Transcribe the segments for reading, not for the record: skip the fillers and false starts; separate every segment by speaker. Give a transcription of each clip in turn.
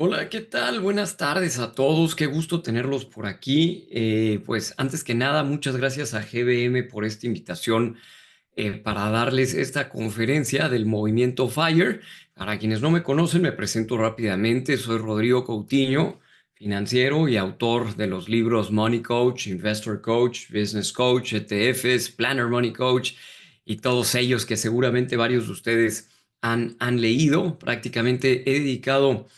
Speaker 1: Hola, ¿qué tal? Buenas tardes a todos. Qué gusto tenerlos por aquí. Pues antes que nada, muchas gracias a GBM por esta invitación para darles esta conferencia del movimiento FIRE. Para quienes no me conocen, me presento rápidamente. Soy Rodrigo Coutinho, financiero y autor de los libros Money Coach, Investor Coach, Business Coach, ETFs, Planner Money Coach y todos ellos que seguramente varios de ustedes han leído. Prácticamente he dedicado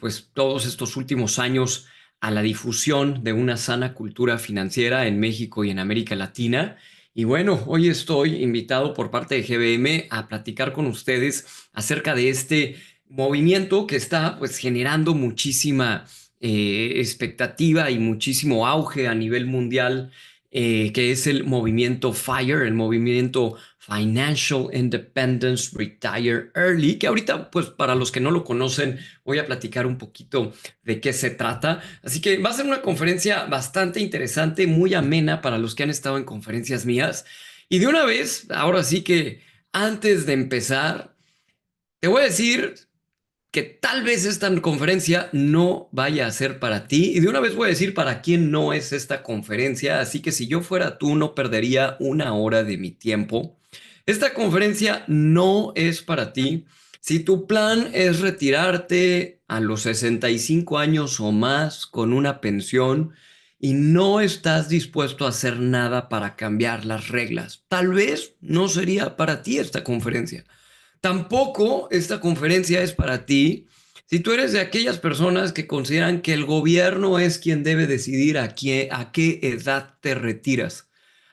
Speaker 1: pues todos estos últimos años a la difusión de una sana cultura financiera en México y en América Latina. Y bueno, hoy estoy invitado por parte de GBM a platicar con ustedes acerca de este movimiento que está pues generando muchísima expectativa y muchísimo auge a nivel mundial, que es el movimiento FIRE, el movimiento Financial Independence Retire Early, que ahorita pues para los que no lo conocen voy a platicar un poquito de qué se trata. Así que va a ser una conferencia bastante interesante, muy amena para los que han estado en conferencias mías. Y de una vez, ahora sí que antes de empezar, te voy a decir que tal vez esta conferencia no vaya a ser para ti. Y de una vez voy a decir para quién no es esta conferencia. Así que si yo fuera tú, no perdería una hora de mi tiempo. Esta conferencia no es para ti. Si tu plan es retirarte a los 65 años o más con una pensión y no estás dispuesto a hacer nada para cambiar las reglas, tal vez no sería para ti esta conferencia. Tampoco esta conferencia es para ti si tú eres de aquellas personas que consideran que el gobierno es quien debe decidir a qué edad te retiras.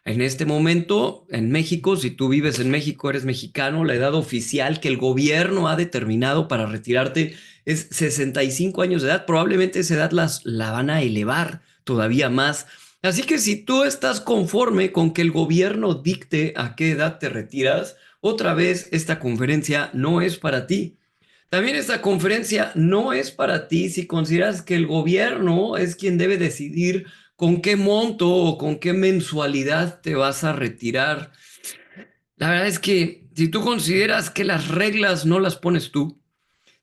Speaker 1: En este momento, en México, si tú vives en México, eres mexicano, la edad oficial que el gobierno ha determinado para retirarte es 65 años de edad. Probablemente esa edad la van a elevar todavía más. Así que si tú estás conforme con que el gobierno dicte a qué edad te retiras, otra vez esta conferencia no es para ti. También esta conferencia no es para ti si consideras que el gobierno es quien debe decidir con qué monto o con qué mensualidad te vas a retirar. La verdad es que si tú consideras que las reglas no las pones tú,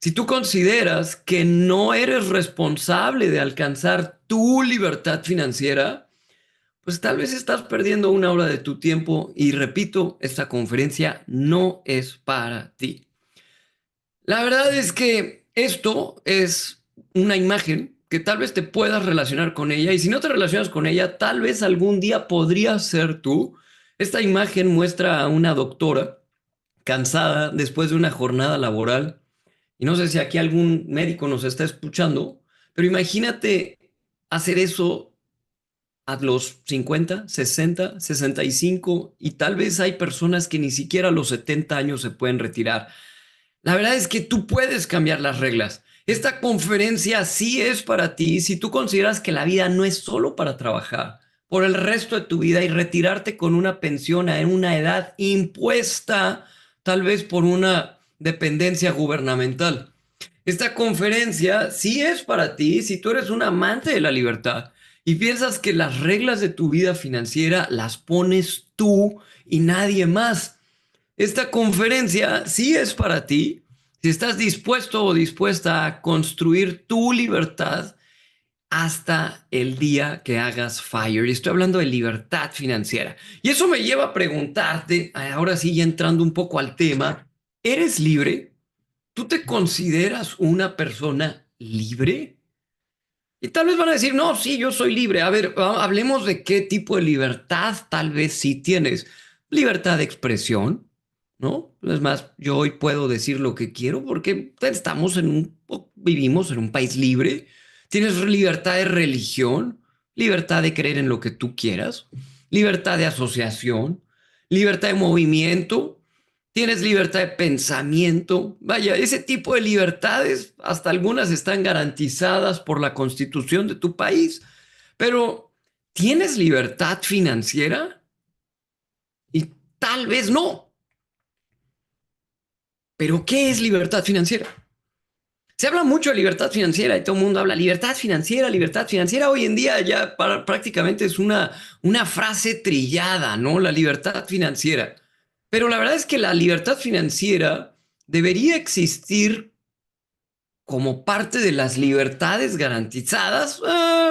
Speaker 1: si tú consideras que no eres responsable de alcanzar tu libertad financiera, pues tal vez estás perdiendo una hora de tu tiempo y repito, esta conferencia no es para ti. La verdad es que esto es una imagen que tal vez te puedas relacionar con ella y si no te relacionas con ella, tal vez algún día podrías ser tú. Esta imagen muestra a una doctora cansada después de una jornada laboral y no sé si aquí algún médico nos está escuchando, pero imagínate hacer eso a los 50, 60, 65 y tal vez hay personas que ni siquiera a los 70 años se pueden retirar. La verdad es que tú puedes cambiar las reglas. Esta conferencia sí es para ti si tú consideras que la vida no es solo para trabajar por el resto de tu vida y retirarte con una pensión a una edad impuesta, tal vez por una dependencia gubernamental. Esta conferencia sí es para ti si tú eres un amante de la libertad y piensas que las reglas de tu vida financiera las pones tú y nadie más. Esta conferencia sí es para ti si estás dispuesto o dispuesta a construir tu libertad hasta el día que hagas FIRE. Y estoy hablando de libertad financiera. Y eso me lleva a preguntarte, ahora sí, ya entrando un poco al tema, ¿eres libre? ¿Tú te consideras una persona libre? Y tal vez van a decir, no, sí, yo soy libre. A ver, hablemos de qué tipo de libertad tal vez sí tienes. Libertad de expresión, ¿no? Es más, yo hoy puedo decir lo que quiero porque vivimos en un país libre. Tienes libertad de religión, libertad de creer en lo que tú quieras, libertad de asociación, libertad de movimiento, tienes libertad de pensamiento. Vaya, ese tipo de libertades, hasta algunas están garantizadas por la constitución de tu país, pero ¿tienes libertad financiera? Y tal vez no. Pero ¿qué es libertad financiera? Se habla mucho de libertad financiera y todo el mundo habla libertad financiera, libertad financiera. Hoy en día ya prácticamente es una frase trillada, ¿no? La libertad financiera. Pero la verdad es que la libertad financiera debería existir como parte de las libertades garantizadas?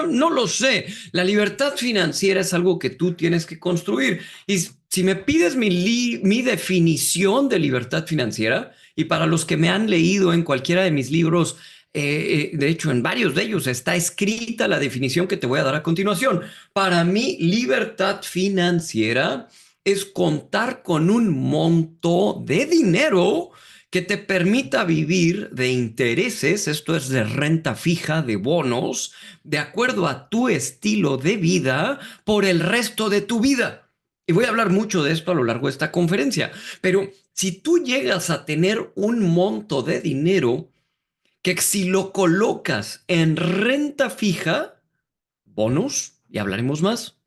Speaker 1: No lo sé. La libertad financiera es algo que tú tienes que construir. Y si me pides mi definición de libertad financiera, y para los que me han leído en cualquiera de mis libros, de hecho en varios de ellos está escrita la definición que te voy a dar a continuación. Para mí, libertad financiera es contar con un monto de dinero que te permita vivir de intereses, esto es de renta fija, de bonos, de acuerdo a tu estilo de vida por el resto de tu vida. Y voy a hablar mucho de esto a lo largo de esta conferencia, pero si tú llegas a tener un monto de dinero que si lo colocas en renta fija, bonos, y hablaremos más,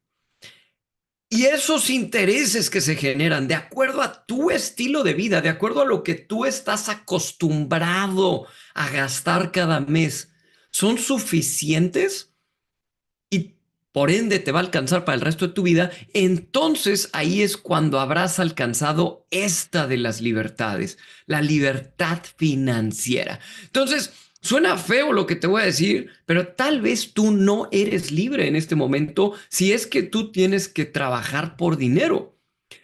Speaker 1: y esos intereses que se generan de acuerdo a tu estilo de vida, de acuerdo a lo que tú estás acostumbrado a gastar cada mes, son suficientes y por ende te va a alcanzar para el resto de tu vida, entonces ahí es cuando habrás alcanzado esta de las libertades, la libertad financiera. Entonces, suena feo lo que te voy a decir, pero tal vez tú no eres libre en este momento si es que tú tienes que trabajar por dinero.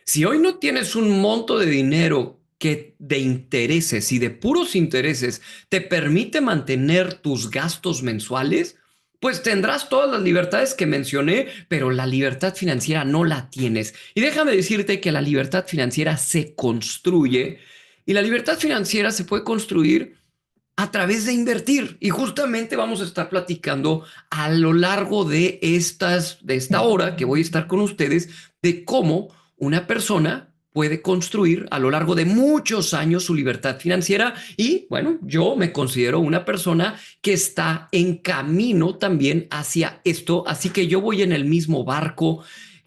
Speaker 1: Si hoy no tienes un monto de dinero que de intereses y de puros intereses te permite mantener tus gastos mensuales, pues tendrás todas las libertades que mencioné, pero la libertad financiera no la tienes. Y déjame decirte que la libertad financiera se construye y la libertad financiera se puede construir a través de invertir. Y justamente vamos a estar platicando a lo largo de esta hora que voy a estar con ustedes de cómo una persona puede construir a lo largo de muchos años su libertad financiera. Y bueno, yo me considero una persona que está en camino también hacia esto. Así que yo voy en el mismo barco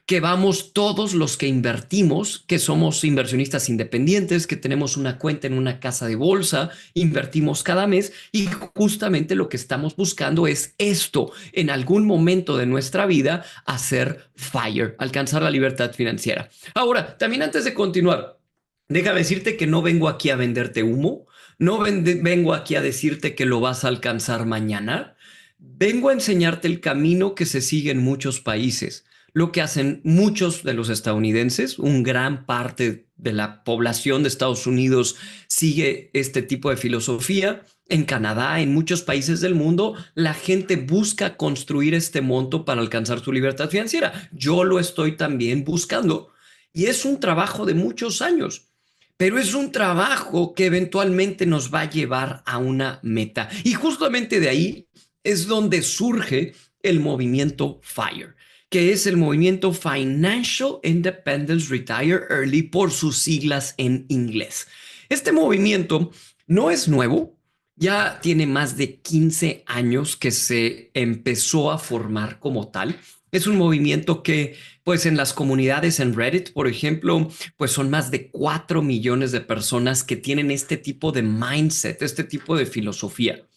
Speaker 1: que vamos todos los que invertimos, que somos inversionistas independientes, que tenemos una cuenta en una casa de bolsa, invertimos cada mes y justamente lo que estamos buscando es esto, en algún momento de nuestra vida, hacer FIRE, alcanzar la libertad financiera. Ahora, también antes de continuar, déjame decirte que no vengo aquí a venderte humo, no vengo aquí a decirte que lo vas a alcanzar mañana, vengo a enseñarte el camino que se sigue en muchos países, lo que hacen muchos de los estadounidenses, un gran parte de la población de Estados Unidos sigue este tipo de filosofía. En Canadá, en muchos países del mundo, la gente busca construir este monto para alcanzar su libertad financiera. Yo lo estoy también buscando y es un trabajo de muchos años, pero es un trabajo que eventualmente nos va a llevar a una meta. Y justamente de ahí es donde surge el movimiento FIRE, que es el movimiento Financial Independence Retire Early por sus siglas en inglés. Este movimiento no es nuevo, ya tiene más de 15 años que se empezó a formar como tal. Es un movimiento que, pues en las comunidades en Reddit, por ejemplo, pues son más de 4 millones de personas que tienen este tipo de mindset, este tipo de filosofía.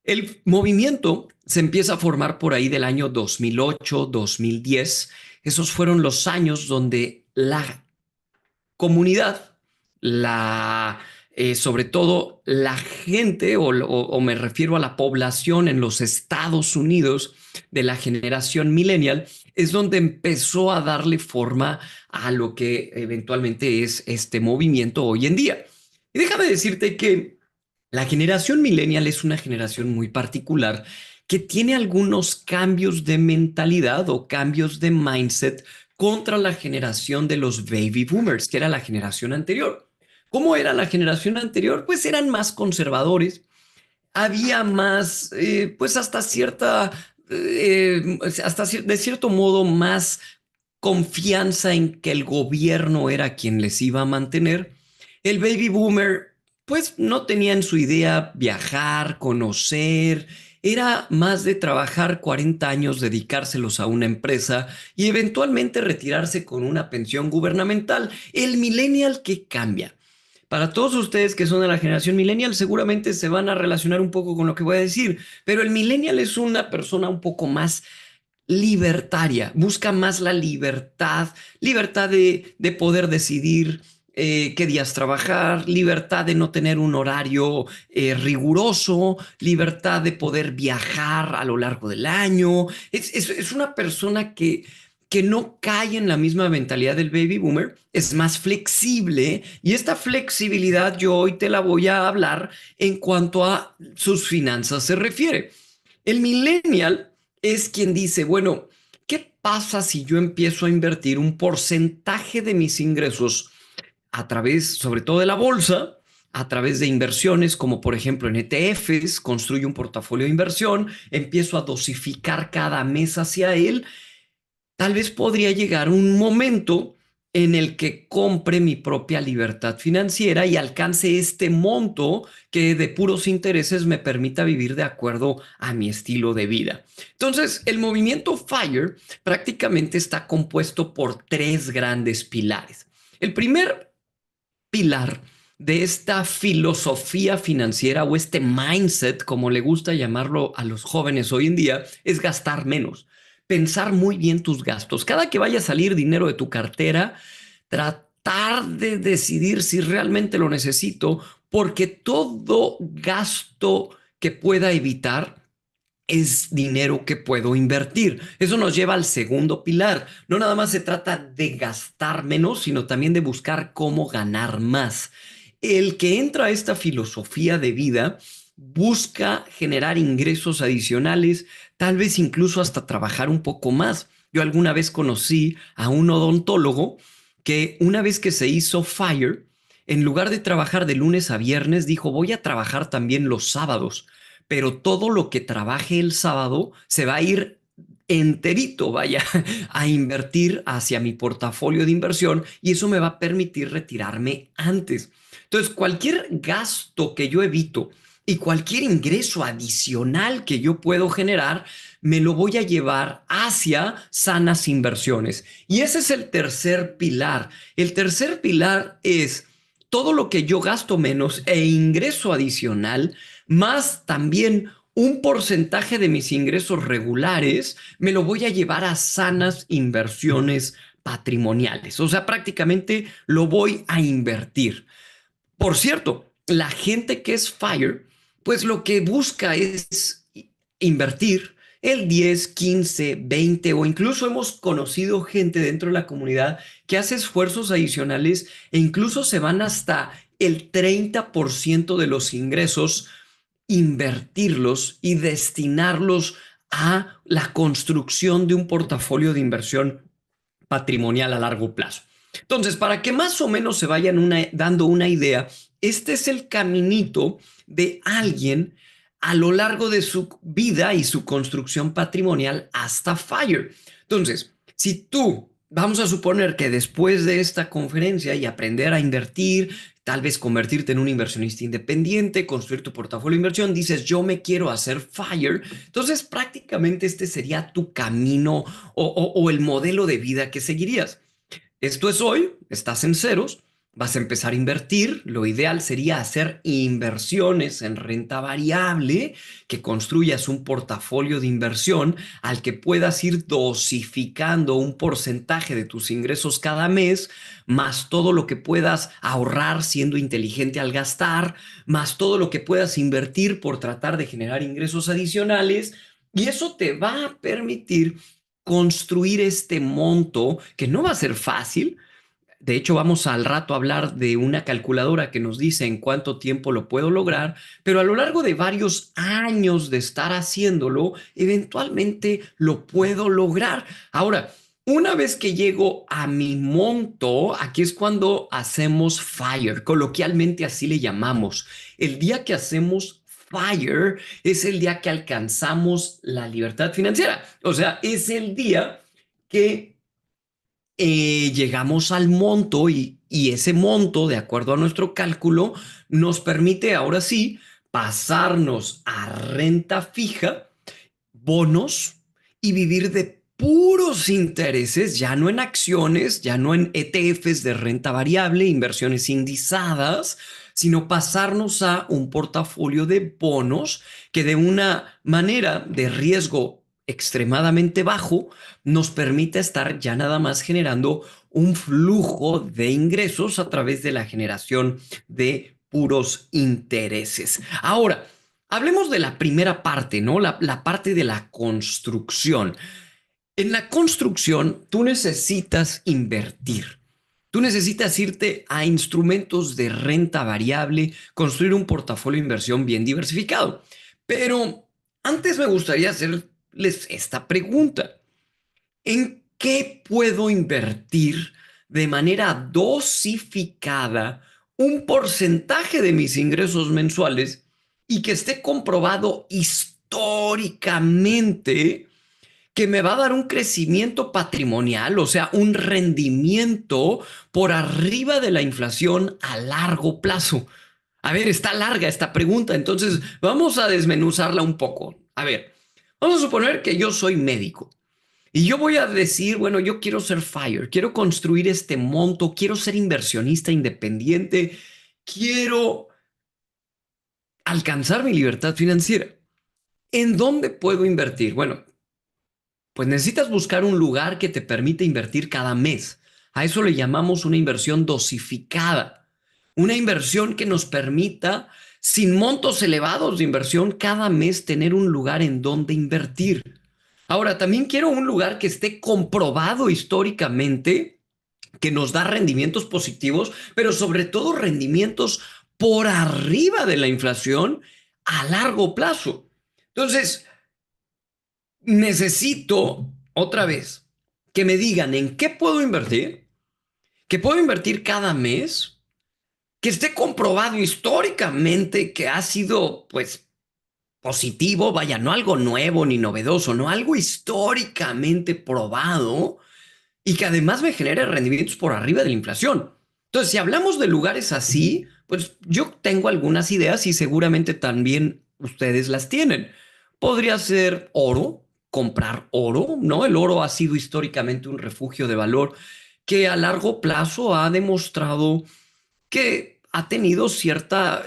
Speaker 1: El movimiento se empieza a formar por ahí del año 2008, 2010. Esos fueron los años donde la comunidad, sobre todo la gente, o me refiero a la población en los Estados Unidos de la generación millennial, es donde empezó a darle forma a lo que eventualmente es este movimiento hoy en día. Y déjame decirte que la generación millennial es una generación muy particular que tiene algunos cambios de mentalidad o cambios de mindset contra la generación de los baby boomers, que era la generación anterior. ¿Cómo era la generación anterior? Pues eran más conservadores, había más, pues hasta de cierto modo más confianza en que el gobierno era quien les iba a mantener. El baby boomer, pues no tenía en su idea viajar, conocer, era más de trabajar 40 años, dedicárselos a una empresa y eventualmente retirarse con una pensión gubernamental. El millennial que cambia. Para todos ustedes que son de la generación millennial, seguramente se van a relacionar un poco con lo que voy a decir, pero el millennial es una persona un poco más libertaria, busca más la libertad, libertad de poder decidir, qué días trabajar, libertad de no tener un horario riguroso, libertad de poder viajar a lo largo del año. Es una persona que no cae en la misma mentalidad del baby boomer, es más flexible y esta flexibilidad yo hoy te la voy a hablar en cuanto a sus finanzas se refiere. El millennial es quien dice, bueno, ¿qué pasa si yo empiezo a invertir un porcentaje de mis ingresos a través, sobre todo de la bolsa, a través de inversiones como por ejemplo en ETFs, construyo un portafolio de inversión, empiezo a dosificar cada mes hacia él? Tal vez podría llegar un momento en el que compre mi propia libertad financiera y alcance este monto que de puros intereses me permita vivir de acuerdo a mi estilo de vida. Entonces, el movimiento FIRE prácticamente está compuesto por tres grandes pilares. El primer pilar de esta filosofía financiera o este mindset, como le gusta llamarlo a los jóvenes hoy en día, es gastar menos. Pensar muy bien tus gastos. Cada que vaya a salir dinero de tu cartera, tratar de decidir si realmente lo necesito, porque todo gasto que pueda evitar es dinero que puedo invertir. Eso nos lleva al segundo pilar. No nada más se trata de gastar menos, sino también de buscar cómo ganar más. El que entra a esta filosofía de vida busca generar ingresos adicionales, tal vez incluso hasta trabajar un poco más. Yo alguna vez conocí a un odontólogo que una vez que se hizo FIRE, en lugar de trabajar de lunes a viernes, dijo, voy a trabajar también los sábados, pero todo lo que trabaje el sábado se va a ir enterito, vaya, a invertir hacia mi portafolio de inversión y eso me va a permitir retirarme antes. Entonces, cualquier gasto que yo evito y cualquier ingreso adicional que yo puedo generar, me lo voy a llevar hacia sanas inversiones. Y ese es el tercer pilar. El tercer pilar es todo lo que yo gasto menos e ingreso adicional, más también un porcentaje de mis ingresos regulares, me lo voy a llevar a sanas inversiones patrimoniales. O sea, prácticamente lo voy a invertir. Por cierto, la gente que es FIRE, pues lo que busca es invertir el 10, 15, 20 o incluso hemos conocido gente dentro de la comunidad que hace esfuerzos adicionales e incluso se van hasta el 30% de los ingresos, invertirlos y destinarlos a la construcción de un portafolio de inversión patrimonial a largo plazo. Entonces, para que más o menos se vayan dando una idea, este es el caminito de alguien a lo largo de su vida y su construcción patrimonial hasta FIRE. Entonces, si tú, vamos a suponer que después de esta conferencia y aprender a invertir, tal vez convertirte en un inversionista independiente, construir tu portafolio de inversión, dices, yo me quiero hacer FIRE, entonces prácticamente este sería tu camino o el modelo de vida que seguirías. Esto es hoy, estás en ceros, vas a empezar a invertir. Lo ideal sería hacer inversiones en renta variable, que construyas un portafolio de inversión al que puedas ir dosificando un porcentaje de tus ingresos cada mes, más todo lo que puedas ahorrar siendo inteligente al gastar, más todo lo que puedas invertir por tratar de generar ingresos adicionales. Y eso te va a permitir construir este monto que no va a ser fácil. De hecho, vamos al rato a hablar de una calculadora que nos dice en cuánto tiempo lo puedo lograr, pero a lo largo de varios años de estar haciéndolo, eventualmente lo puedo lograr. Ahora, una vez que llego a mi monto, aquí es cuando hacemos FIRE, coloquialmente así le llamamos. El día que hacemos FIRE es el día que alcanzamos la libertad financiera. O sea, es el día que llegamos al monto y ese monto, de acuerdo a nuestro cálculo, nos permite ahora sí pasarnos a renta fija, bonos y vivir de puros intereses, ya no en acciones, ya no en ETFs de renta variable, inversiones indizadas, sino pasarnos a un portafolio de bonos que de una manera de riesgo extremadamente bajo nos permite estar ya nada más generando un flujo de ingresos a través de la generación de puros intereses. Ahora, hablemos de la primera parte, ¿no? La parte de la construcción. En la construcción, tú necesitas invertir. Tú necesitas irte a instrumentos de renta variable, construir un portafolio de inversión bien diversificado. Pero antes me gustaría hacerles esta pregunta. ¿En qué puedo invertir de manera dosificada un porcentaje de mis ingresos mensuales y que esté comprobado históricamente que me va a dar un crecimiento patrimonial, o sea, un rendimiento por arriba de la inflación a largo plazo? A ver, está larga esta pregunta, entonces vamos a desmenuzarla un poco. A ver, vamos a suponer que yo soy médico y yo voy a decir, bueno, yo quiero ser FIRE, quiero construir este monto, quiero ser inversionista independiente, quiero alcanzar mi libertad financiera. ¿En dónde puedo invertir? Bueno, pues necesitas buscar un lugar que te permita invertir cada mes. A eso le llamamos una inversión dosificada. Una inversión que nos permita, sin montos elevados de inversión, cada mes tener un lugar en donde invertir. Ahora, también quiero un lugar que esté comprobado históricamente, que nos da rendimientos positivos, pero sobre todo rendimientos por arriba de la inflación a largo plazo. Entonces, necesito otra vez que me digan en qué puedo invertir, que puedo invertir cada mes, que esté comprobado históricamente que ha sido, pues, positivo, vaya, no algo nuevo ni novedoso, no algo históricamente probado y que además me genere rendimientos por arriba de la inflación. Entonces, si hablamos de lugares así, pues yo tengo algunas ideas y seguramente también ustedes las tienen. Podría ser oro, comprar oro, ¿no? El oro ha sido históricamente un refugio de valor que a largo plazo ha demostrado que ha tenido cierta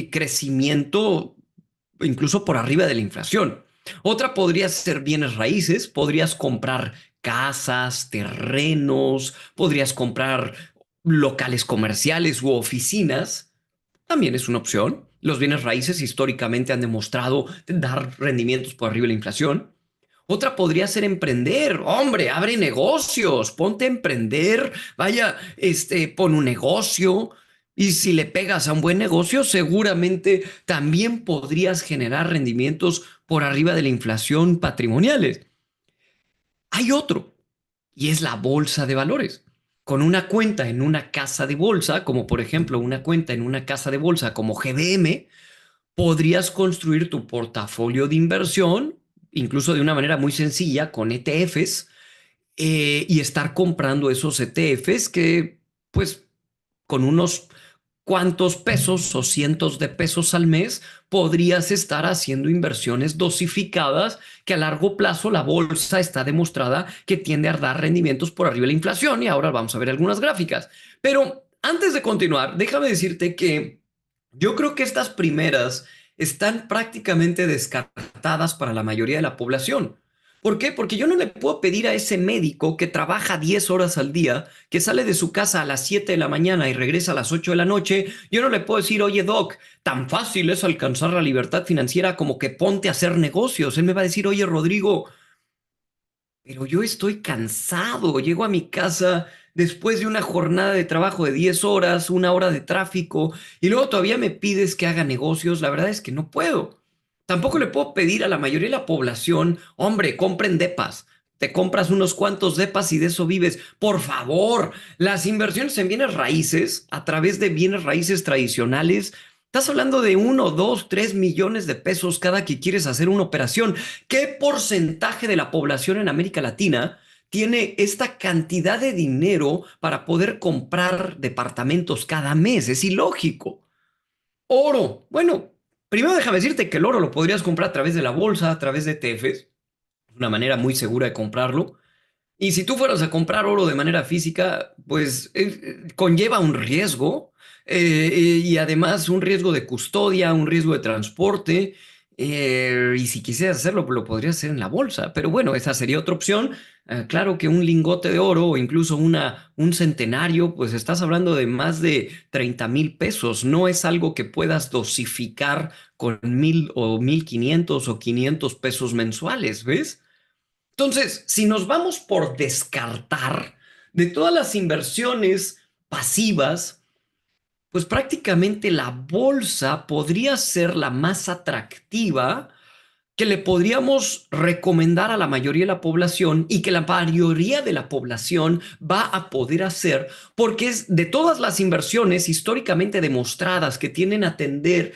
Speaker 1: crecimiento incluso por arriba de la inflación. Otra podría ser bienes raíces, podrías comprar casas, terrenos, podrías comprar locales comerciales u oficinas, también es una opción. Los bienes raíces históricamente han demostrado dar rendimientos por arriba de la inflación. Otra podría ser emprender. Hombre, abre negocios, ponte a emprender, vaya, pon un negocio. Y si le pegas a un buen negocio, seguramente también podrías generar rendimientos por arriba de la inflación patrimoniales. Hay otro, y es la bolsa de valores. Con una cuenta en una casa de bolsa, como por ejemplo una cuenta en una casa de bolsa como GBM, podrías construir tu portafolio de inversión, incluso de una manera muy sencilla, con ETFs, y estar comprando esos ETFs que, pues, con unos cuantos pesos o cientos de pesos al mes, podrías estar haciendo inversiones dosificadas que a largo plazo la bolsa está demostrada que tiende a dar rendimientos por arriba de la inflación y ahora vamos a ver algunas gráficas. Pero antes de continuar, déjame decirte que yo creo que estas primeras están prácticamente descartadas para la mayoría de la población. ¿Por qué? Porque yo no le puedo pedir a ese médico que trabaja 10 horas al día, que sale de su casa a las 7 de la mañana y regresa a las 8 de la noche, yo no le puedo decir, oye doc, tan fácil es alcanzar la libertad financiera como que ponte a hacer negocios. Él me va a decir, oye Rodrigo, pero yo estoy cansado, llego a mi casa después de una jornada de trabajo de 10 horas, una hora de tráfico, y luego todavía me pides que haga negocios. La verdad es que no puedo. Tampoco le puedo pedir a la mayoría de la población, hombre, compren depas. Te compras unos cuantos depas y de eso vives. Por favor, las inversiones en bienes raíces, a través de bienes raíces tradicionales, estás hablando de 1, 2, 3 millones de pesos cada que quieres hacer una operación. ¿Qué porcentaje de la población en América Latina tiene esta cantidad de dinero para poder comprar departamentos cada mes? Es ilógico. Oro. Bueno, primero déjame decirte que el oro lo podrías comprar a través de la bolsa, a través de ETFs. Es una manera muy segura de comprarlo. Y si tú fueras a comprar oro de manera física, pues conlleva un riesgo y además un riesgo de custodia, un riesgo de transporte. Y si quisieras hacerlo, lo podrías hacer en la bolsa. Pero bueno, esa sería otra opción. Claro que un lingote de oro o incluso un centenario, pues estás hablando de más de 30,000 pesos. No es algo que puedas dosificar con 1,000 o 1,500 o 500 pesos mensuales, ¿ves? Entonces, si nos vamos por descartar de todas las inversiones pasivas, pues prácticamente la bolsa podría ser la más atractiva que le podríamos recomendar a la mayoría de la población y que la mayoría de la población va a poder hacer porque es de todas las inversiones históricamente demostradas que tienden a tener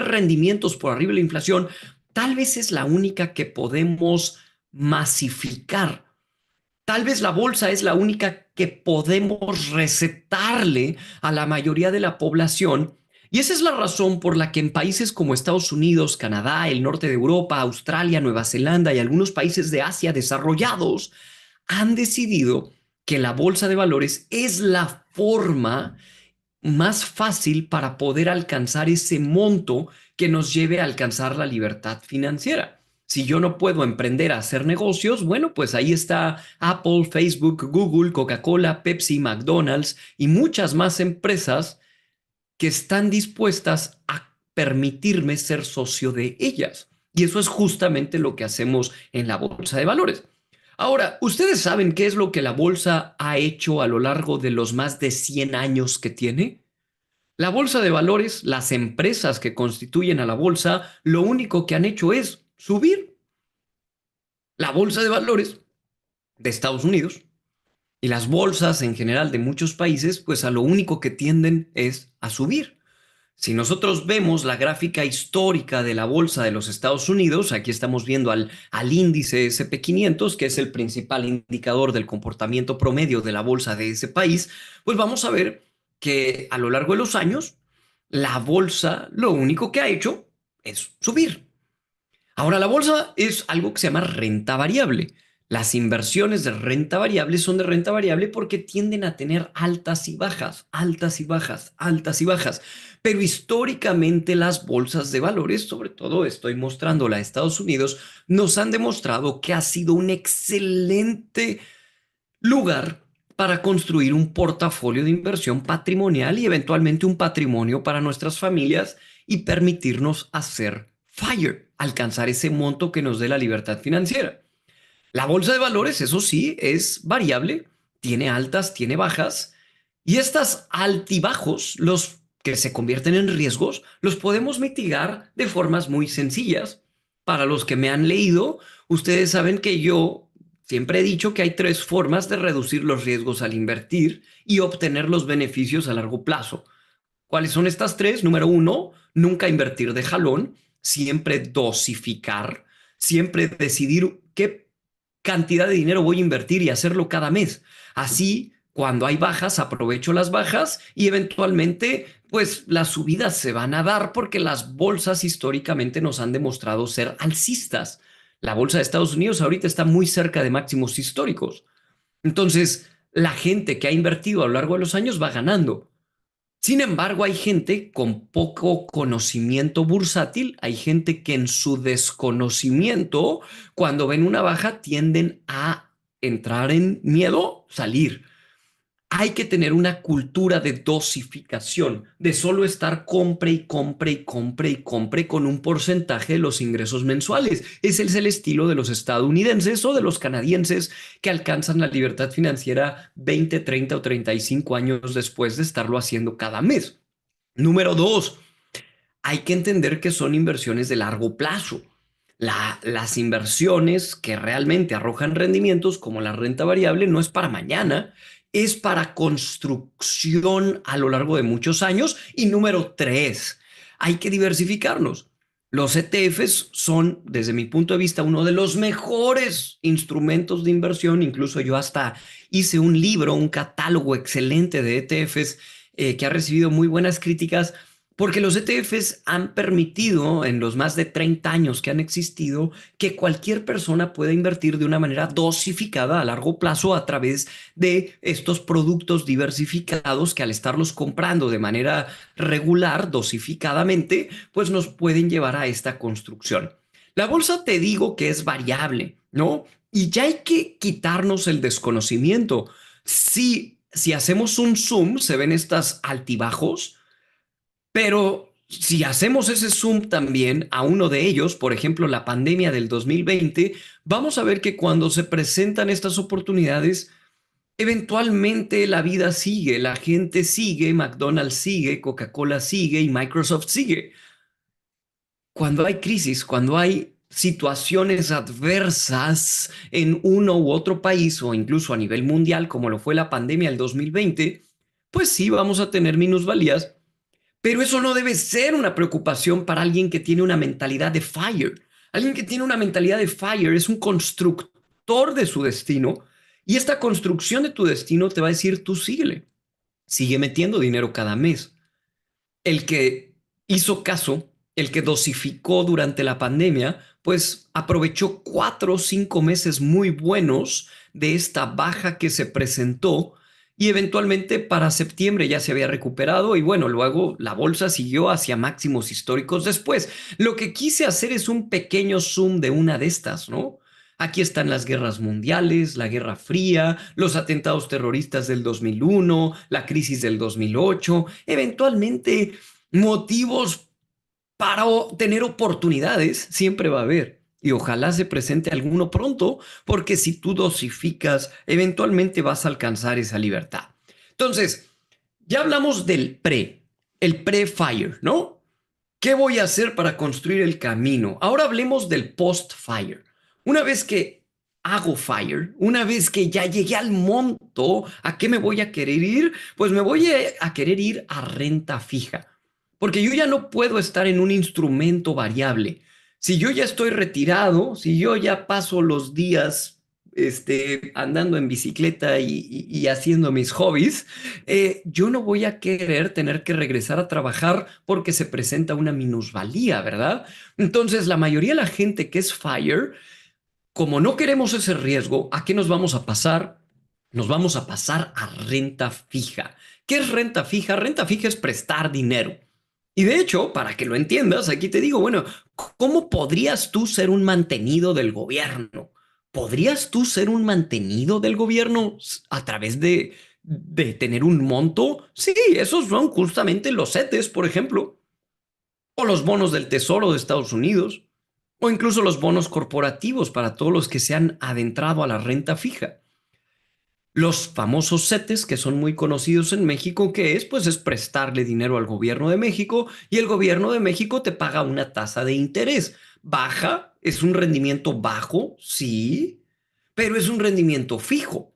Speaker 1: rendimientos por arriba de la inflación, tal vez es la única que podemos masificar. Tal vez la bolsa es la única que podemos recetarle a la mayoría de la población. Y esa es la razón por la que en países como Estados Unidos, Canadá, el norte de Europa, Australia, Nueva Zelanda y algunos países de Asia desarrollados han decidido que la bolsa de valores es la forma más fácil para poder alcanzar ese monto que nos lleve a alcanzar la libertad financiera. Si yo no puedo emprender a hacer negocios, bueno, pues ahí está Apple, Facebook, Google, Coca-Cola, Pepsi, McDonald's y muchas más empresas que están dispuestas a permitirme ser socio de ellas. Y eso es justamente lo que hacemos en la bolsa de valores. Ahora, ¿ustedes saben qué es lo que la bolsa ha hecho a lo largo de los más de 100 años que tiene? La bolsa de valores, las empresas que constituyen a la bolsa, lo único que han hecho es subir. La bolsa de valores de Estados Unidos y las bolsas en general de muchos países, pues a lo único que tienden es a subir. Si nosotros vemos la gráfica histórica de la bolsa de los Estados Unidos, aquí estamos viendo al índice SP 500, que es el principal indicador del comportamiento promedio de la bolsa de ese país, pues vamos a ver que a lo largo de los años, la bolsa lo único que ha hecho es subir. Ahora, la bolsa es algo que se llama renta variable. Las inversiones de renta variable son de renta variable porque tienden a tener altas y bajas, altas y bajas, altas y bajas. Pero históricamente las bolsas de valores, sobre todo estoy mostrando la de Estados Unidos, nos han demostrado que ha sido un excelente lugar para construir un portafolio de inversión patrimonial y eventualmente un patrimonio para nuestras familias y permitirnos hacer FIRE, alcanzar ese monto que nos dé la libertad financiera. La bolsa de valores, eso sí, es variable, tiene altas, tiene bajas, y estas altibajos, los que se convierten en riesgos, los podemos mitigar de formas muy sencillas. Para los que me han leído, ustedes saben que yo siempre he dicho que hay tres formas de reducir los riesgos al invertir y obtener los beneficios a largo plazo. ¿Cuáles son estas tres? Número uno, nunca invertir de jalón, siempre dosificar, siempre decidir qué cantidad de dinero voy a invertir y hacerlo cada mes. Así, cuando hay bajas, aprovecho las bajas y eventualmente, pues las subidas se van a dar porque las bolsas históricamente nos han demostrado ser alcistas. La bolsa de Estados Unidos ahorita está muy cerca de máximos históricos. Entonces, la gente que ha invertido a lo largo de los años va ganando. Sin embargo, hay gente con poco conocimiento bursátil, hay gente que en su desconocimiento, cuando ven una baja, tienden a entrar en miedo, salir. Hay que tener una cultura de dosificación, de solo estar compre y compre y compre y compre con un porcentaje de los ingresos mensuales. Ese es el estilo de los estadounidenses o de los canadienses que alcanzan la libertad financiera 20, 30 o 35 años después de estarlo haciendo cada mes. Número dos, hay que entender que son inversiones de largo plazo. Las inversiones que realmente arrojan rendimientos, como la renta variable, no es para mañana, es para construcción a lo largo de muchos años. Y número tres, hay que diversificarnos. Los ETFs son, desde mi punto de vista, uno de los mejores instrumentos de inversión. Incluso yo hasta hice un libro, un catálogo excelente de ETFs que ha recibido muy buenas críticas Porque los ETFs han permitido en los más de 30 años que han existido que cualquier persona pueda invertir de una manera dosificada a largo plazo a través de estos productos diversificados que al estarlos comprando de manera regular, dosificadamente, pues nos pueden llevar a esta construcción. La bolsa te digo que es variable, ¿no? Y ya hay que quitarnos el desconocimiento. Si hacemos un zoom, se ven estas altibajos, pero si hacemos ese zoom también a uno de ellos, por ejemplo, la pandemia del 2020, vamos a ver que cuando se presentan estas oportunidades, eventualmente la vida sigue, la gente sigue, McDonald's sigue, Coca-Cola sigue y Microsoft sigue. Cuando hay crisis, cuando hay situaciones adversas en uno u otro país o incluso a nivel mundial, como lo fue la pandemia del 2020, pues sí vamos a tener minusvalías, pero eso no debe ser una preocupación para alguien que tiene una mentalidad de FIRE. Alguien que tiene una mentalidad de FIRE es un constructor de su destino y esta construcción de tu destino te va a decir, tú síguele, sigue metiendo dinero cada mes. El que hizo caso, el que dosificó durante la pandemia, pues aprovechó 4 o 5 meses muy buenos de esta baja que se presentó y eventualmente para septiembre ya se había recuperado y bueno, luego la bolsa siguió hacia máximos históricos después. Lo que quise hacer es un pequeño zoom de una de estas, ¿no? Aquí están las guerras mundiales, la Guerra Fría, los atentados terroristas del 2001, la crisis del 2008, eventualmente motivos para tener oportunidades siempre va a haber. Y ojalá se presente alguno pronto, porque si tú dosificas, eventualmente vas a alcanzar esa libertad. Entonces, ya hablamos del el pre-fire, ¿no? ¿Qué voy a hacer para construir el camino? Ahora hablemos del post-fire. Una vez que hago fire, una vez que ya llegué al monto, ¿a qué me voy a querer ir? Pues me voy a querer ir a renta fija, porque yo ya no puedo estar en un instrumento variable. Si yo ya estoy retirado, si yo ya paso los días andando en bicicleta y haciendo mis hobbies, yo no voy a querer tener que regresar a trabajar porque se presenta una minusvalía, ¿verdad? Entonces, la mayoría de la gente que es FIRE, como no queremos ese riesgo, ¿a qué nos vamos a pasar? Nos vamos a pasar a renta fija. ¿Qué es renta fija? Renta fija es prestar dinero. Y de hecho, para que lo entiendas, aquí te digo, bueno, ¿cómo podrías tú ser un mantenido del gobierno? ¿Podrías tú ser un mantenido del gobierno a través de tener un monto? Sí, esos son justamente los CETES, por ejemplo, o los bonos del Tesoro de Estados Unidos, o incluso los bonos corporativos para todos los que se han adentrado a la renta fija. Los famosos CETES, que son muy conocidos en México, ¿qué es? Pues es prestarle dinero al gobierno de México y el gobierno de México te paga una tasa de interés. Baja, es un rendimiento bajo, sí, pero es un rendimiento fijo.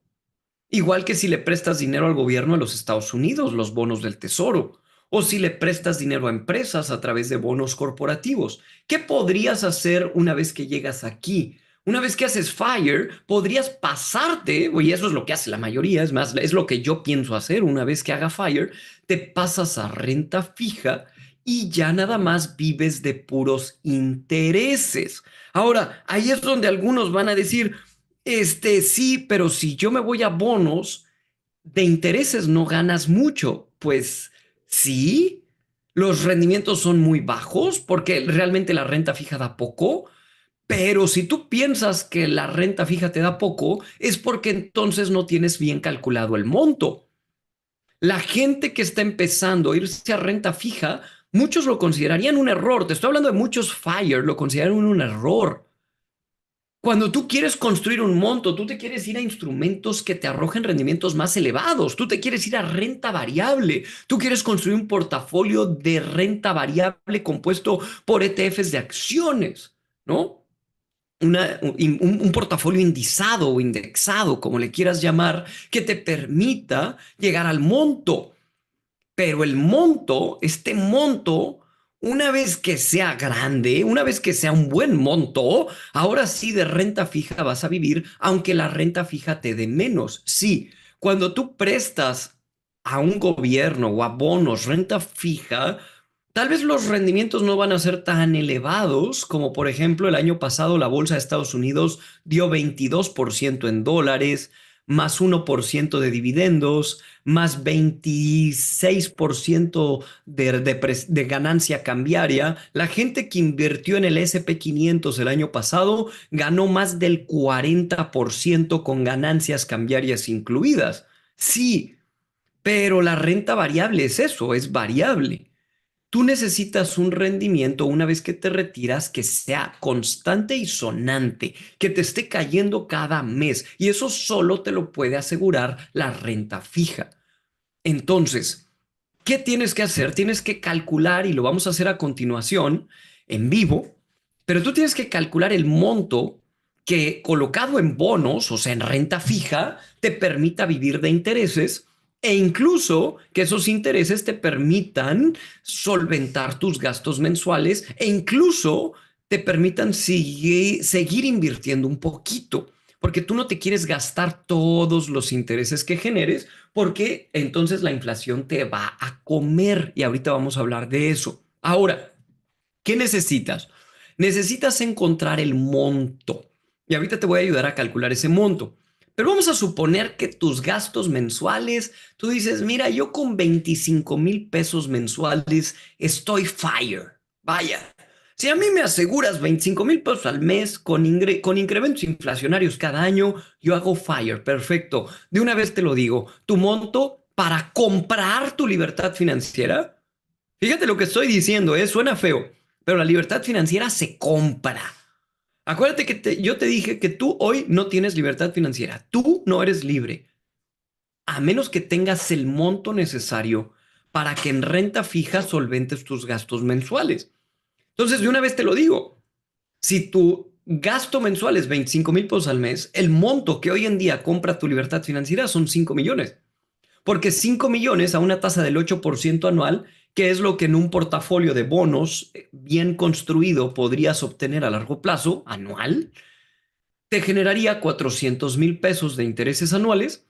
Speaker 1: Igual que si le prestas dinero al gobierno de los Estados Unidos, los bonos del Tesoro, o si le prestas dinero a empresas a través de bonos corporativos. ¿Qué podrías hacer una vez que llegas aquí? Una vez que haces FIRE, podrías pasarte, y eso es lo que hace la mayoría, es más, es lo que yo pienso hacer una vez que haga FIRE, te pasas a renta fija y ya nada más vives de puros intereses. Ahora, ahí es donde algunos van a decir, sí, pero si yo me voy a bonos, de intereses no ganas mucho. Pues sí, los rendimientos son muy bajos porque realmente la renta fija da poco, pero si tú piensas que la renta fija te da poco, es porque entonces no tienes bien calculado el monto. La gente que está empezando a irse a renta fija, muchos lo considerarían un error. Te estoy hablando de muchos FIRE, lo consideran un error. Cuando tú quieres construir un monto, tú te quieres ir a instrumentos que te arrojen rendimientos más elevados, tú te quieres ir a renta variable, tú quieres construir un portafolio de renta variable compuesto por ETFs de acciones, ¿no? Un portafolio indizado o indexado, como le quieras llamar, que te permita llegar al monto. Pero el monto, este monto, una vez que sea grande, una vez que sea un buen monto, ahora sí de renta fija vas a vivir, aunque la renta fija te dé menos. Sí, cuando tú prestas a un gobierno o a bonos renta fija, Tal vez los rendimientos no van a ser tan elevados como por ejemplo el año pasado la bolsa de Estados Unidos dio 22% en dólares, más 1% de dividendos, más 26% de ganancia cambiaria. La gente que invirtió en el S&P 500 el año pasado ganó más del 40% con ganancias cambiarias incluidas. Sí, pero la renta variable es eso, es variable. Tú necesitas un rendimiento una vez que te retiras que sea constante y sonante, que te esté cayendo cada mes. Y eso solo te lo puede asegurar la renta fija. Entonces, ¿qué tienes que hacer? Tienes que calcular, y lo vamos a hacer a continuación, en vivo, pero tú tienes que calcular el monto que colocado en bonos, o sea, en renta fija, te permita vivir de intereses e incluso que esos intereses te permitan solventar tus gastos mensuales e incluso te permitan seguir invirtiendo un poquito, porque tú no te quieres gastar todos los intereses que generes, porque entonces la inflación te va a comer y ahorita vamos a hablar de eso. Ahora, ¿qué necesitas? Necesitas encontrar el monto y ahorita te voy a ayudar a calcular ese monto. Pero vamos a suponer que tus gastos mensuales, tú dices, mira, yo con 25,000 pesos mensuales estoy fire. Vaya, si a mí me aseguras 25,000 pesos al mes con incrementos inflacionarios cada año, yo hago fire, perfecto. De una vez te lo digo, tu monto para comprar tu libertad financiera. Fíjate lo que estoy diciendo, suena feo, pero la libertad financiera se compra. Acuérdate que yo te dije que tú hoy no tienes libertad financiera. Tú no eres libre, a menos que tengas el monto necesario para que en renta fija solventes tus gastos mensuales. Entonces, de una vez te lo digo, si tu gasto mensual es 25,000 pesos al mes, el monto que hoy en día compra tu libertad financiera son 5 millones. Porque 5 millones a una tasa del 8% anual, que es lo que en un portafolio de bonos bien construido podrías obtener a largo plazo, anual, te generaría 400,000 pesos de intereses anuales,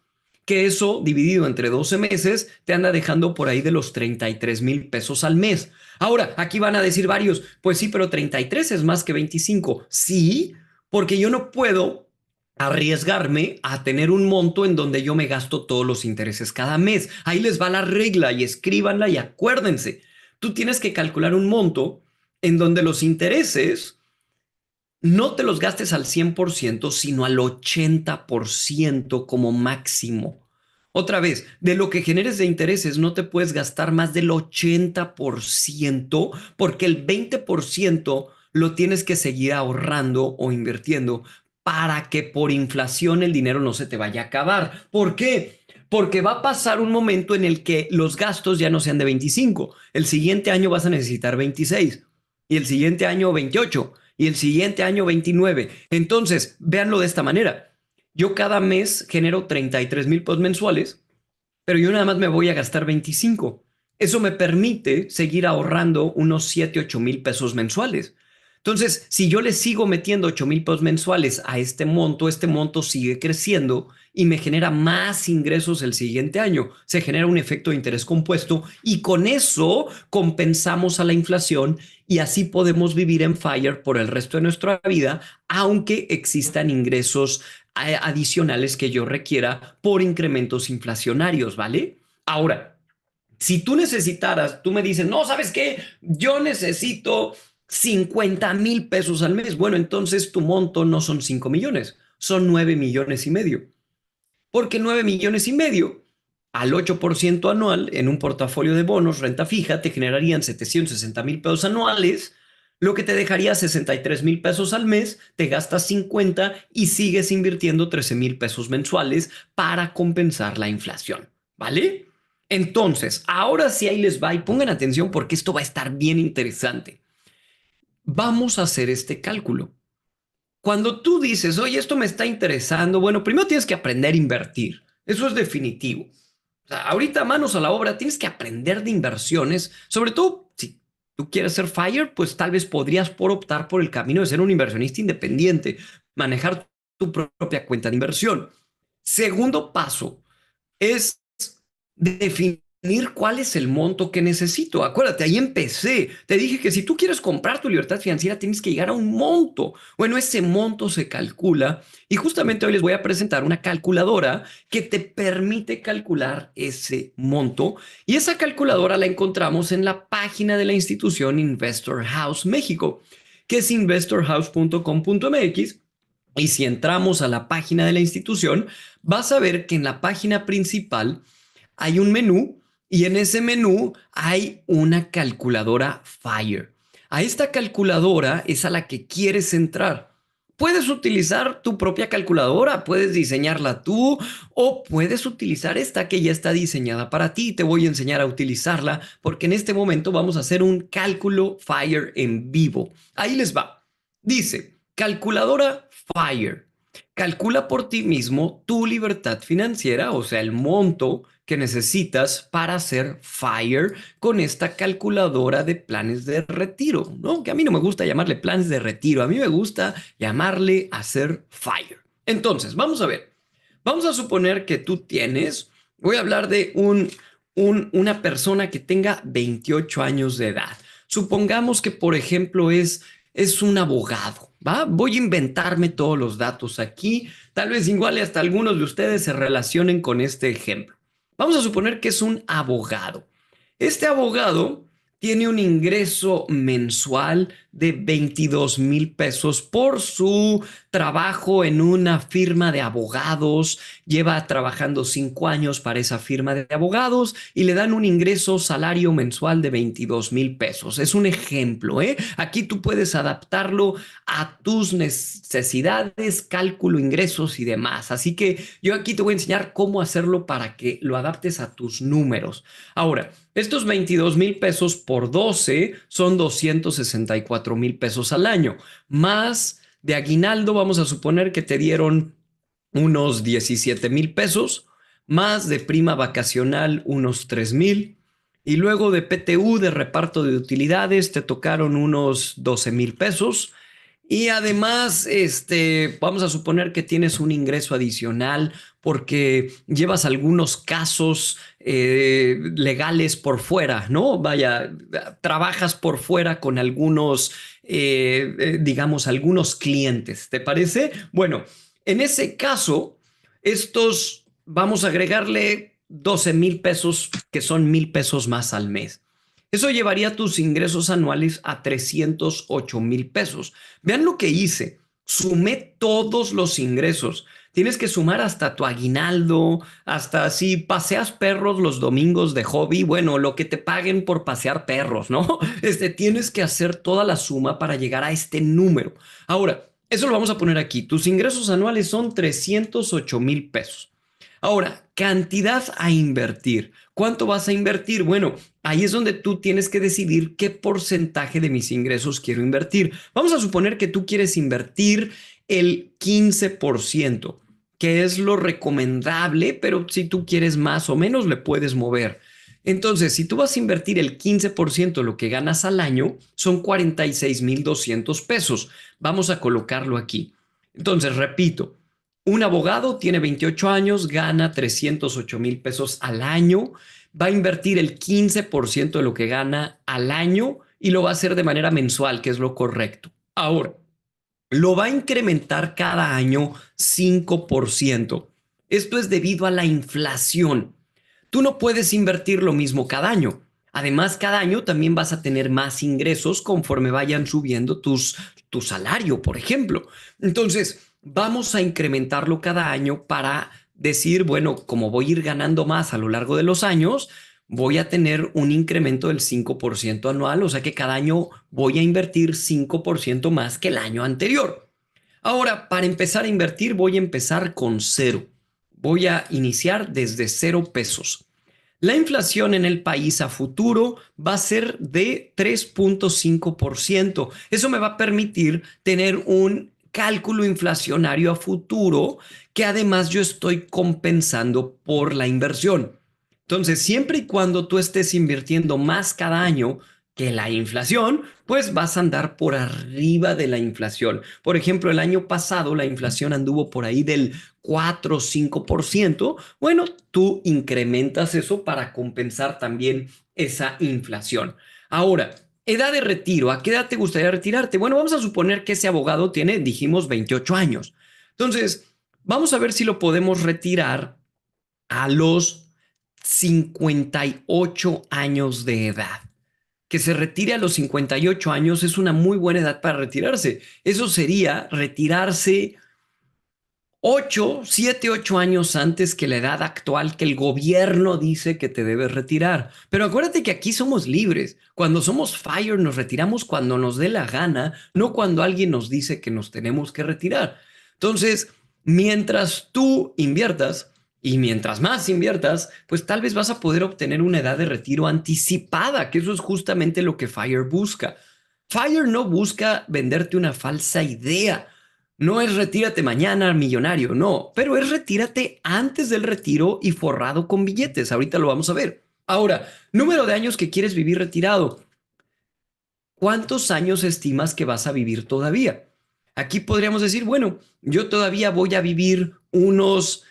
Speaker 1: que eso dividido entre 12 meses te anda dejando por ahí de los 33,000 pesos al mes. Ahora, aquí van a decir varios, pues sí, pero 33 es más que 25. Sí, porque yo no puedo arriesgarme a tener un monto en donde yo me gasto todos los intereses cada mes. Ahí les va la regla y escríbanla y acuérdense, tú tienes que calcular un monto en donde los intereses no te los gastes al 100%, sino al 80% como máximo. Otra vez, de lo que generes de intereses no te puedes gastar más del 80% porque el 20% lo tienes que seguir ahorrando o invirtiendo para que por inflación el dinero no se te vaya a acabar. ¿Por qué? Porque va a pasar un momento en el que los gastos ya no sean de 25. El siguiente año vas a necesitar 26 y el siguiente año 28 y el siguiente año 29. Entonces, véanlo de esta manera. Yo cada mes genero 33,000 pesos mensuales, pero yo nada más me voy a gastar 25. Eso me permite seguir ahorrando unos 7, 8,000 pesos mensuales. Entonces, si yo le sigo metiendo 8,000 pesos mensuales a este monto sigue creciendo y me genera más ingresos el siguiente año. Se genera un efecto de interés compuesto y con eso compensamos a la inflación y así podemos vivir en FIRE por el resto de nuestra vida, aunque existan ingresos adicionales que yo requiera por incrementos inflacionarios, ¿vale? Ahora, si tú necesitaras, tú me dices, no, ¿sabes qué? Yo necesito 50,000 pesos al mes. Bueno, entonces tu monto no son 5 millones, son 9,5 millones. Porque 9,5 millones al 8% anual en un portafolio de bonos, renta fija, te generarían 760,000 pesos anuales, lo que te dejaría 63,000 pesos al mes, te gastas 50 y sigues invirtiendo 13,000 pesos mensuales para compensar la inflación, ¿vale? Entonces, ahora sí ahí les va y pongan atención porque esto va a estar bien interesante. Vamos a hacer este cálculo. Cuando tú dices, oye, esto me está interesando, bueno, primero tienes que aprender a invertir. Eso es definitivo. O sea, ahorita manos a la obra, tienes que aprender de inversiones, sobre todo si tú quieres ser FIRE, pues tal vez podrías por optar por el camino de ser un inversionista independiente, manejar tu propia cuenta de inversión. Segundo paso es definir cuál es el monto que necesito. Acuérdate, ahí empecé. Te dije que si tú quieres comprar tu libertad financiera, tienes que llegar a un monto. Bueno, ese monto se calcula y justamente hoy les voy a presentar una calculadora que te permite calcular ese monto. Y esa calculadora la encontramos en la página de la institución Investor House México, que es investorhouse.com.mx. Y si entramos a la página de la institución, vas a ver que en la página principal hay un menú y en ese menú hay una calculadora Fire. A esta calculadora es a la que quieres entrar. Puedes utilizar tu propia calculadora, puedes diseñarla tú o puedes utilizar esta que ya está diseñada para ti. Te voy a enseñar a utilizarla porque en este momento vamos a hacer un cálculo Fire en vivo. Ahí les va. Dice, calculadora Fire. Calcula por ti mismo tu libertad financiera, o sea, el monto que necesitas para hacer FIRE con esta calculadora de planes de retiro, ¿no? Que a mí no me gusta llamarle planes de retiro, a mí me gusta llamarle hacer FIRE. Entonces, vamos a ver. Vamos a suponer que tú tienes, voy a hablar de una persona que tenga 28 años de edad. Supongamos que, por ejemplo, es un abogado, ¿va? Voy a inventarme todos los datos aquí. Tal vez igual hasta algunos de ustedes se relacionen con este ejemplo. Vamos a suponer que es un abogado. Este abogado tiene un ingreso mensual de 22,000 pesos por su trabajo en una firma de abogados. Lleva trabajando 5 años para esa firma de abogados y le dan un ingreso salario mensual de 22,000 pesos. Es un ejemplo, ¿eh? Aquí tú puedes adaptarlo a tus necesidades, cálculo, ingresos y demás. Así que yo aquí te voy a enseñar cómo hacerlo para que lo adaptes a tus números. Ahora, estos 22,000 pesos por 12 son 264,000 pesos al año. Más de aguinaldo, vamos a suponer que te dieron unos 17,000 pesos. Más de prima vacacional, unos 3,000. Y luego de PTU, de reparto de utilidades, te tocaron unos 12,000 pesos. Y además, vamos a suponer que tienes un ingreso adicional porque llevas algunos casos legales por fuera, ¿no? Vaya, trabajas por fuera con algunos, digamos, algunos clientes, ¿te parece? Bueno, en ese caso, estos vamos a agregarle 12,000 pesos, que son 1,000 pesos más al mes. Eso llevaría tus ingresos anuales a 308,000 pesos. Vean lo que hice. Sumé todos los ingresos. Tienes que sumar hasta tu aguinaldo, hasta si paseas perros los domingos de hobby, bueno, lo que te paguen por pasear perros, ¿no? Tienes que hacer toda la suma para llegar a este número. Ahora, eso lo vamos a poner aquí. Tus ingresos anuales son 308,000 pesos. Ahora, cantidad a invertir. ¿Cuánto vas a invertir? Bueno, ahí es donde tú tienes que decidir qué porcentaje de mis ingresos quiero invertir. Vamos a suponer que tú quieres invertir el 15%, que es lo recomendable, pero si tú quieres más o menos, le puedes mover. Entonces, si tú vas a invertir el 15% de lo que ganas al año, son 46,200 pesos. Vamos a colocarlo aquí. Entonces, repito. Un abogado tiene 28 años, gana 308,000 pesos al año, va a invertir el 15% de lo que gana al año y lo va a hacer de manera mensual, que es lo correcto. Ahora, lo va a incrementar cada año 5%. Esto es debido a la inflación. Tú no puedes invertir lo mismo cada año. Además, cada año también vas a tener más ingresos conforme vayan subiendo tu salario, por ejemplo. Entonces, vamos a incrementarlo cada año para decir, bueno, como voy a ir ganando más a lo largo de los años, voy a tener un incremento del 5% anual, o sea que cada año voy a invertir 5% más que el año anterior. Ahora, para empezar a invertir, voy a empezar con cero. Voy a iniciar desde 0 pesos. La inflación en el país a futuro va a ser de 3,5%. Eso me va a permitir tener un cálculo inflacionario a futuro que además yo estoy compensando por la inversión. Entonces, siempre y cuando tú estés invirtiendo más cada año, que la inflación, pues vas a andar por arriba de la inflación. Por ejemplo, el año pasado la inflación anduvo por ahí del 4 o 5%. Bueno, tú incrementas eso para compensar también esa inflación. Ahora, edad de retiro. ¿A qué edad te gustaría retirarte? Bueno, vamos a suponer que ese abogado tiene, dijimos, 28 años. Entonces, vamos a ver si lo podemos retirar a los 58 años de edad. Que se retire a los 58 años es una muy buena edad para retirarse. Eso sería retirarse 8, 7, 8 años antes que la edad actual que el gobierno dice que te debes retirar. Pero acuérdate que aquí somos libres. Cuando somos FIRE nos retiramos cuando nos dé la gana, no cuando alguien nos dice que nos tenemos que retirar. Entonces, mientras tú inviertas y mientras más inviertas, pues tal vez vas a poder obtener una edad de retiro anticipada, que eso es justamente lo que FIRE busca. FIRE no busca venderte una falsa idea. No es retírate mañana, millonario, no, pero es retírate antes del retiro y forrado con billetes. Ahorita lo vamos a ver. Ahora, número de años que quieres vivir retirado. ¿Cuántos años estimas que vas a vivir todavía? Aquí podríamos decir, bueno, yo todavía voy a vivir unos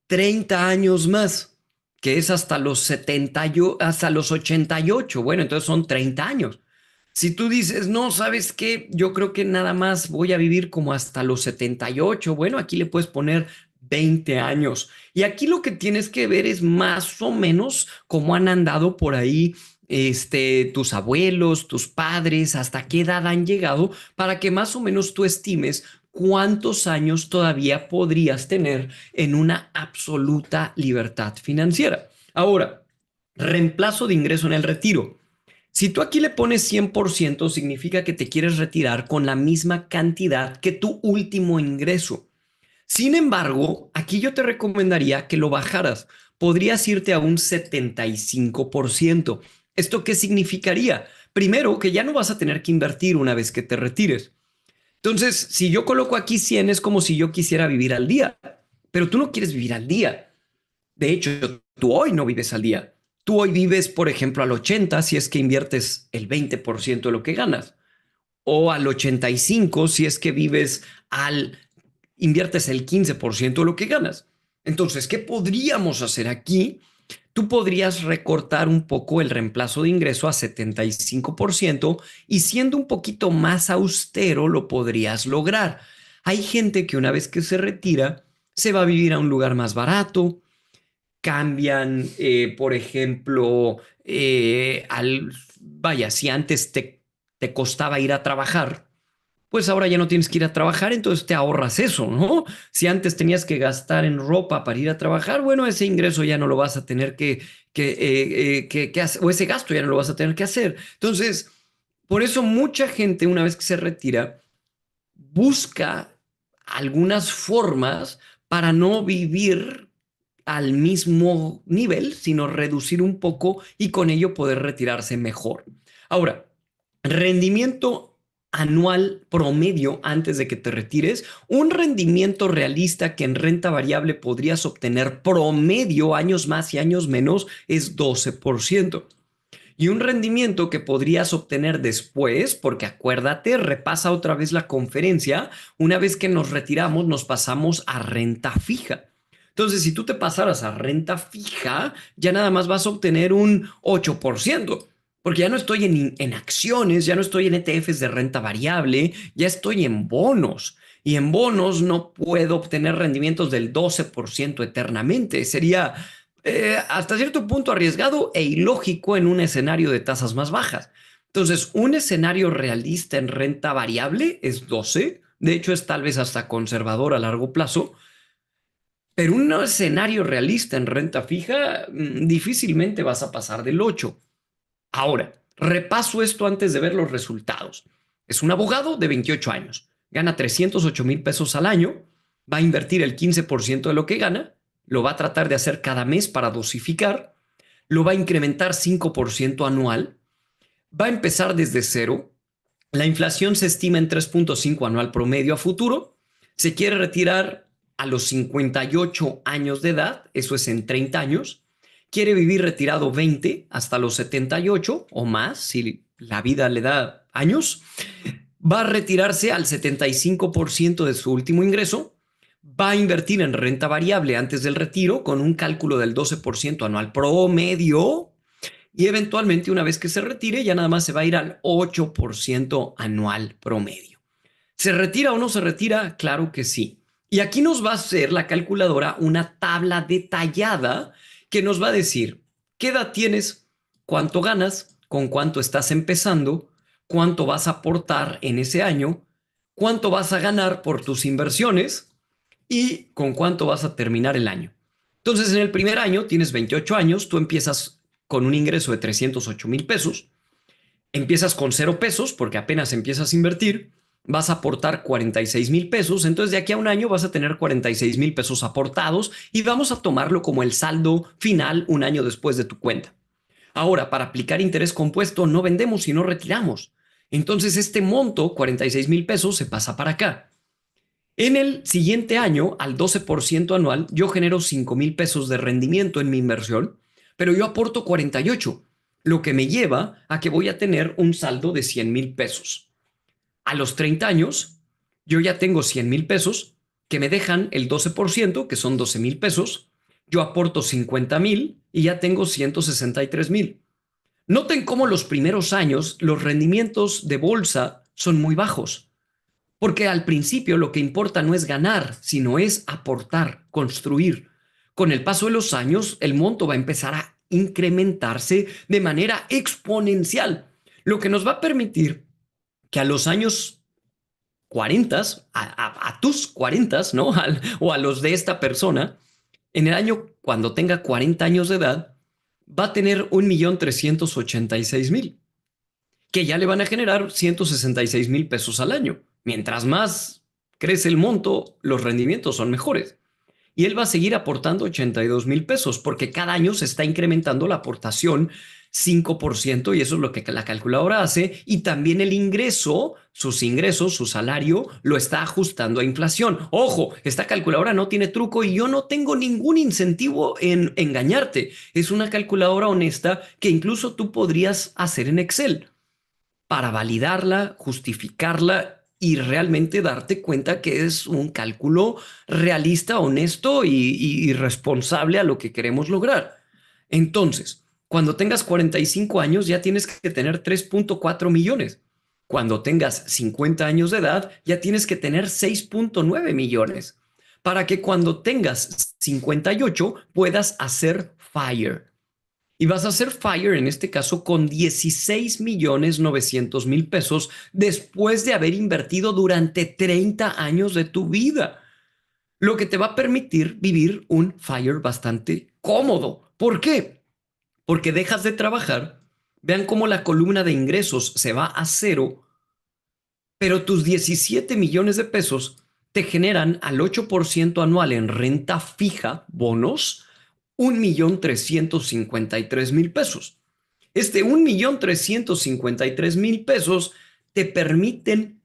Speaker 1: 30 años más, que es hasta los 70, hasta los 88. Bueno, entonces son 30 años. Si tú dices, no, ¿sabes qué? Yo creo que nada más voy a vivir como hasta los 78. Bueno, aquí le puedes poner 20 años. Y aquí lo que tienes que ver es más o menos cómo han andado por ahí tus abuelos, tus padres, hasta qué edad han llegado, para que más o menos tú estimes cuántos años todavía podrías tener en una absoluta libertad financiera. Ahora, reemplazo de ingreso en el retiro. Si tú aquí le pones 100%, significa que te quieres retirar con la misma cantidad que tu último ingreso. Sin embargo, aquí yo te recomendaría que lo bajaras. Podrías irte a un 75%. ¿Esto qué significaría? Primero, que ya no vas a tener que invertir una vez que te retires. Entonces, si yo coloco aquí 100, es como si yo quisiera vivir al día, pero tú no quieres vivir al día. De hecho, tú hoy no vives al día. Tú hoy vives, por ejemplo, al 80 si es que inviertes el 20% de lo que ganas, o al 85 si es que vives al inviertes el 15% de lo que ganas. Entonces, ¿qué podríamos hacer aquí? Tú podrías recortar un poco el reemplazo de ingreso a 75% y siendo un poquito más austero lo podrías lograr. Hay gente que una vez que se retira se va a vivir a un lugar más barato, cambian, por ejemplo, vaya, si antes te costaba ir a trabajar, pues ahora ya no tienes que ir a trabajar, entonces te ahorras eso, ¿no? Si antes tenías que gastar en ropa para ir a trabajar, bueno, ese ingreso ya no lo vas a tener que hacer, o ese gasto ya no lo vas a tener que hacer. Entonces, por eso mucha gente, una vez que se retira, busca algunas formas para no vivir al mismo nivel, sino reducir un poco y con ello poder retirarse mejor. Ahora, rendimiento anual promedio antes de que te retires, un rendimiento realista que en renta variable podrías obtener promedio años más y años menos es 12%. Y un rendimiento que podrías obtener después, porque acuérdate, repasa otra vez la conferencia, una vez que nos retiramos nos pasamos a renta fija. Entonces, si tú te pasaras a renta fija, ya nada más vas a obtener un 8%, porque ya no estoy en acciones, ya no estoy en ETFs de renta variable, ya estoy en bonos. Y en bonos no puedo obtener rendimientos del 12% eternamente. Sería hasta cierto punto arriesgado e ilógico en un escenario de tasas más bajas. Entonces, un escenario realista en renta variable es 12, de hecho es tal vez hasta conservador a largo plazo, pero un escenario realista en renta fija difícilmente vas a pasar del 8. Ahora, repaso esto antes de ver los resultados. Es un abogado de 28 años, gana 308,000 pesos al año, va a invertir el 15% de lo que gana, lo va a tratar de hacer cada mes para dosificar, lo va a incrementar 5% anual, va a empezar desde cero, la inflación se estima en 3,5 anual promedio a futuro, se quiere retirar a los 58 años de edad, eso es en 30 años, quiere vivir retirado 20 hasta los 78 o más, si la vida le da años, va a retirarse al 75% de su último ingreso, va a invertir en renta variable antes del retiro con un cálculo del 12% anual promedio y eventualmente una vez que se retire ya nada más se va a ir al 8% anual promedio. ¿Se retira o no se retira? Claro que sí. Y aquí nos va a hacer la calculadora una tabla detallada que nos va a decir qué edad tienes, cuánto ganas, con cuánto estás empezando, cuánto vas a aportar en ese año, cuánto vas a ganar por tus inversiones y con cuánto vas a terminar el año. Entonces, en el primer año tienes 28 años, tú empiezas con un ingreso de 308,000 pesos, empiezas con 0 pesos porque apenas empiezas a invertir, vas a aportar 46,000 pesos, entonces de aquí a un año vas a tener 46,000 pesos aportados y vamos a tomarlo como el saldo final un año después de tu cuenta. Ahora, para aplicar interés compuesto no vendemos y no retiramos. Entonces este monto, 46,000 pesos, se pasa para acá. En el siguiente año, al 12% anual, yo genero 5,000 pesos de rendimiento en mi inversión, pero yo aporto 48, lo que me lleva a que voy a tener un saldo de 100,000 pesos. A los 30 años, yo ya tengo 100,000 pesos que me dejan el 12%, que son 12,000 pesos. Yo aporto 50,000 y ya tengo 163,000. Noten cómo los primeros años los rendimientos de bolsa son muy bajos. Porque al principio lo que importa no es ganar, sino es aportar, construir. Con el paso de los años, el monto va a empezar a incrementarse de manera exponencial, lo que nos va a permitir que a los años 40, a tus 40, ¿no? O a los de esta persona, en el año cuando tenga 40 años de edad, va a tener 1,386,000 que ya le van a generar 166,000 pesos al año. Mientras más crece el monto, los rendimientos son mejores. Y él va a seguir aportando 82,000 pesos porque cada año se está incrementando la aportación 5% y eso es lo que la calculadora hace. Y también el ingreso, sus ingresos, su salario, lo está ajustando a inflación. Ojo, esta calculadora no tiene truco y yo no tengo ningún incentivo en engañarte. Es una calculadora honesta que incluso tú podrías hacer en Excel para validarla, justificarla y realmente darte cuenta que es un cálculo realista, honesto y responsable a lo que queremos lograr. Entonces, cuando tengas 45 años ya tienes que tener 3,4 millones. Cuando tengas 50 años de edad ya tienes que tener 6,9 millones. Para que cuando tengas 58 puedas hacer FIRE. Y vas a hacer FIRE en este caso con 16,900,000 pesos después de haber invertido durante 30 años de tu vida, lo que te va a permitir vivir un FIRE bastante cómodo. ¿Por qué? Porque dejas de trabajar, vean cómo la columna de ingresos se va a cero, pero tus 17 millones de pesos te generan al 8% anual en renta fija, bonos, 1,353,000 pesos. Este 1,353,000 pesos te permiten,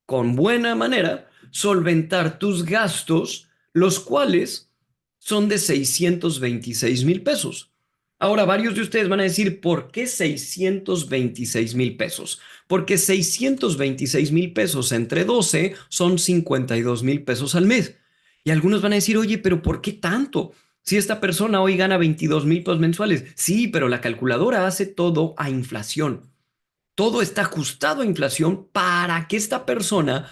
Speaker 1: con buena manera, solventar tus gastos, los cuales son de 626,000 pesos. Ahora, varios de ustedes van a decir, ¿por qué 626,000 pesos? Porque 626,000 pesos entre 12 son 52,000 pesos al mes. Y algunos van a decir, oye, pero ¿por qué tanto? Si esta persona hoy gana 22,000 pesos mensuales. Sí, pero la calculadora hace todo a inflación. Todo está ajustado a inflación para que esta persona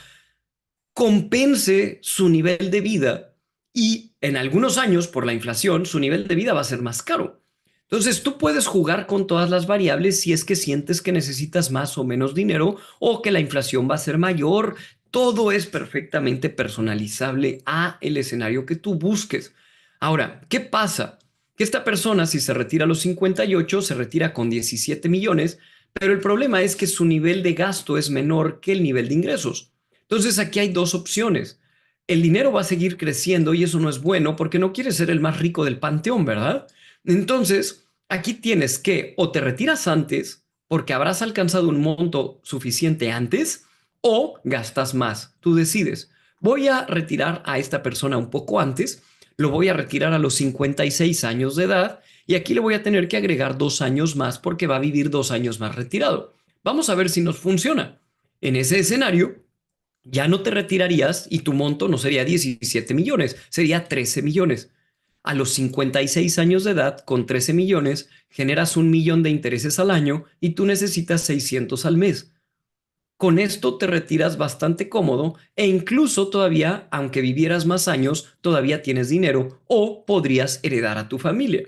Speaker 1: compense su nivel de vida y en algunos años, por la inflación, su nivel de vida va a ser más caro. Entonces, tú puedes jugar con todas las variables si es que sientes que necesitas más o menos dinero o que la inflación va a ser mayor. Todo es perfectamente personalizable a el escenario que tú busques. Ahora, ¿qué pasa? Que esta persona, si se retira a los 58, se retira con 17 millones, pero el problema es que su nivel de gasto es menor que el nivel de ingresos. Entonces, aquí hay dos opciones. El dinero va a seguir creciendo y eso no es bueno porque no quieres ser el más rico del panteón, ¿verdad? Entonces, aquí tienes que o te retiras antes porque habrás alcanzado un monto suficiente antes o gastas más. Tú decides. Voy a retirar a esta persona un poco antes, lo voy a retirar a los 56 años de edad y aquí le voy a tener que agregar 2 años más porque va a vivir 2 años más retirado. Vamos a ver si nos funciona. En ese escenario, ya no te retirarías y tu monto no sería 17 millones, sería 13 millones. A los 56 años de edad, con 13 millones, generas 1 millón de intereses al año y tú necesitas 600 al mes. Con esto te retiras bastante cómodo e incluso todavía, aunque vivieras más años, todavía tienes dinero o podrías heredar a tu familia.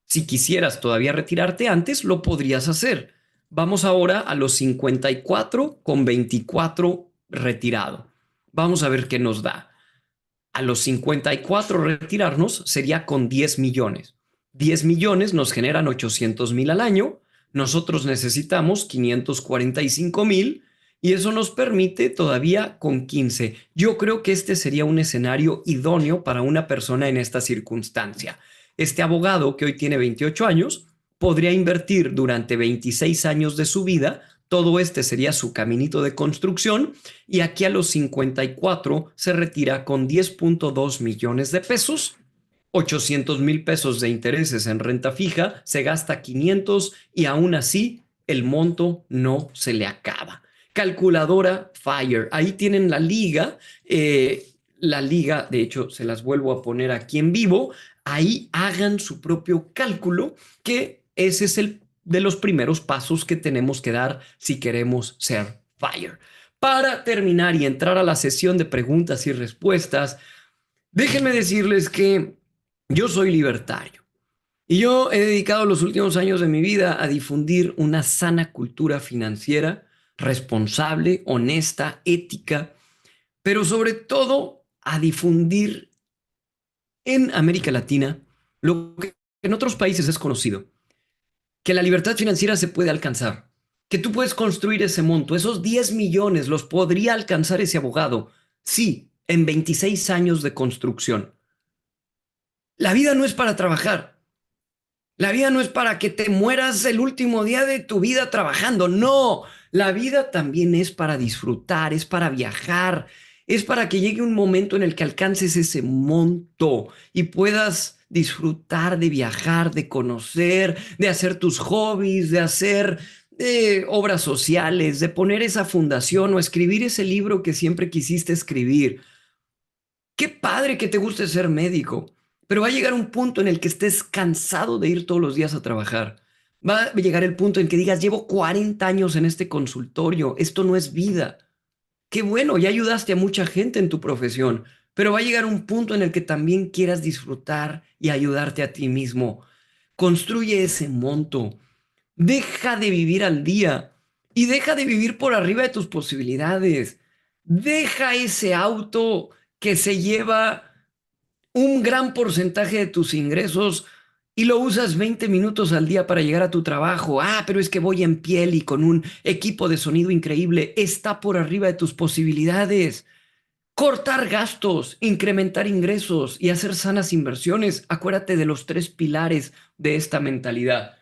Speaker 1: Si quisieras todavía retirarte antes, lo podrías hacer. Vamos ahora a los 54 con 24 retirado. Vamos a ver qué nos da. A los 54 retirarnos sería con 10 millones. 10 millones nos generan 800,000 al año. Nosotros necesitamos 545,000 y eso nos permite todavía con 15. Yo creo que este sería un escenario idóneo para una persona en esta circunstancia. Este abogado que hoy tiene 28 años podría invertir durante 26 años de su vida. Todo este sería su caminito de construcción y aquí a los 54 se retira con 10.2 millones de pesos, 800,000 pesos de intereses en renta fija, se gasta 500 y aún así el monto no se le acaba. Calculadora Fire, ahí tienen la liga, de hecho se las vuelvo a poner aquí en vivo, ahí hagan su propio cálculo, que ese es el de los primeros pasos que tenemos que dar si queremos ser Fire. Para terminar y entrar a la sesión de preguntas y respuestas, déjenme decirles que yo soy libertario y yo he dedicado los últimos años de mi vida a difundir una sana cultura financiera, responsable, honesta, ética, pero sobre todo a difundir en América Latina lo que en otros países es conocido, que la libertad financiera se puede alcanzar, que tú puedes construir ese monto, esos 10 millones los podría alcanzar ese abogado, sí, en 26 años de construcción. La vida no es para trabajar, la vida no es para que te mueras el último día de tu vida trabajando, no, la vida también es para disfrutar, es para viajar, es para que llegue un momento en el que alcances ese monto y puedas disfrutar de viajar, de conocer, de hacer tus hobbies, de hacer obras sociales, de poner esa fundación o escribir ese libro que siempre quisiste escribir. Qué padre que te guste ser médico, pero va a llegar un punto en el que estés cansado de ir todos los días a trabajar. Va a llegar el punto en que digas, llevo 40 años en este consultorio, esto no es vida. Qué bueno, ya ayudaste a mucha gente en tu profesión, pero va a llegar un punto en el que también quieras disfrutar y ayudarte a ti mismo. Construye ese monto. Deja de vivir al día y deja de vivir por arriba de tus posibilidades. Deja ese auto que se lleva un gran porcentaje de tus ingresos y lo usas 20 minutos al día para llegar a tu trabajo. Ah, pero es que voy en piel y con un equipo de sonido increíble. Está por arriba de tus posibilidades. Cortar gastos, incrementar ingresos y hacer sanas inversiones. Acuérdate de los 3 pilares de esta mentalidad.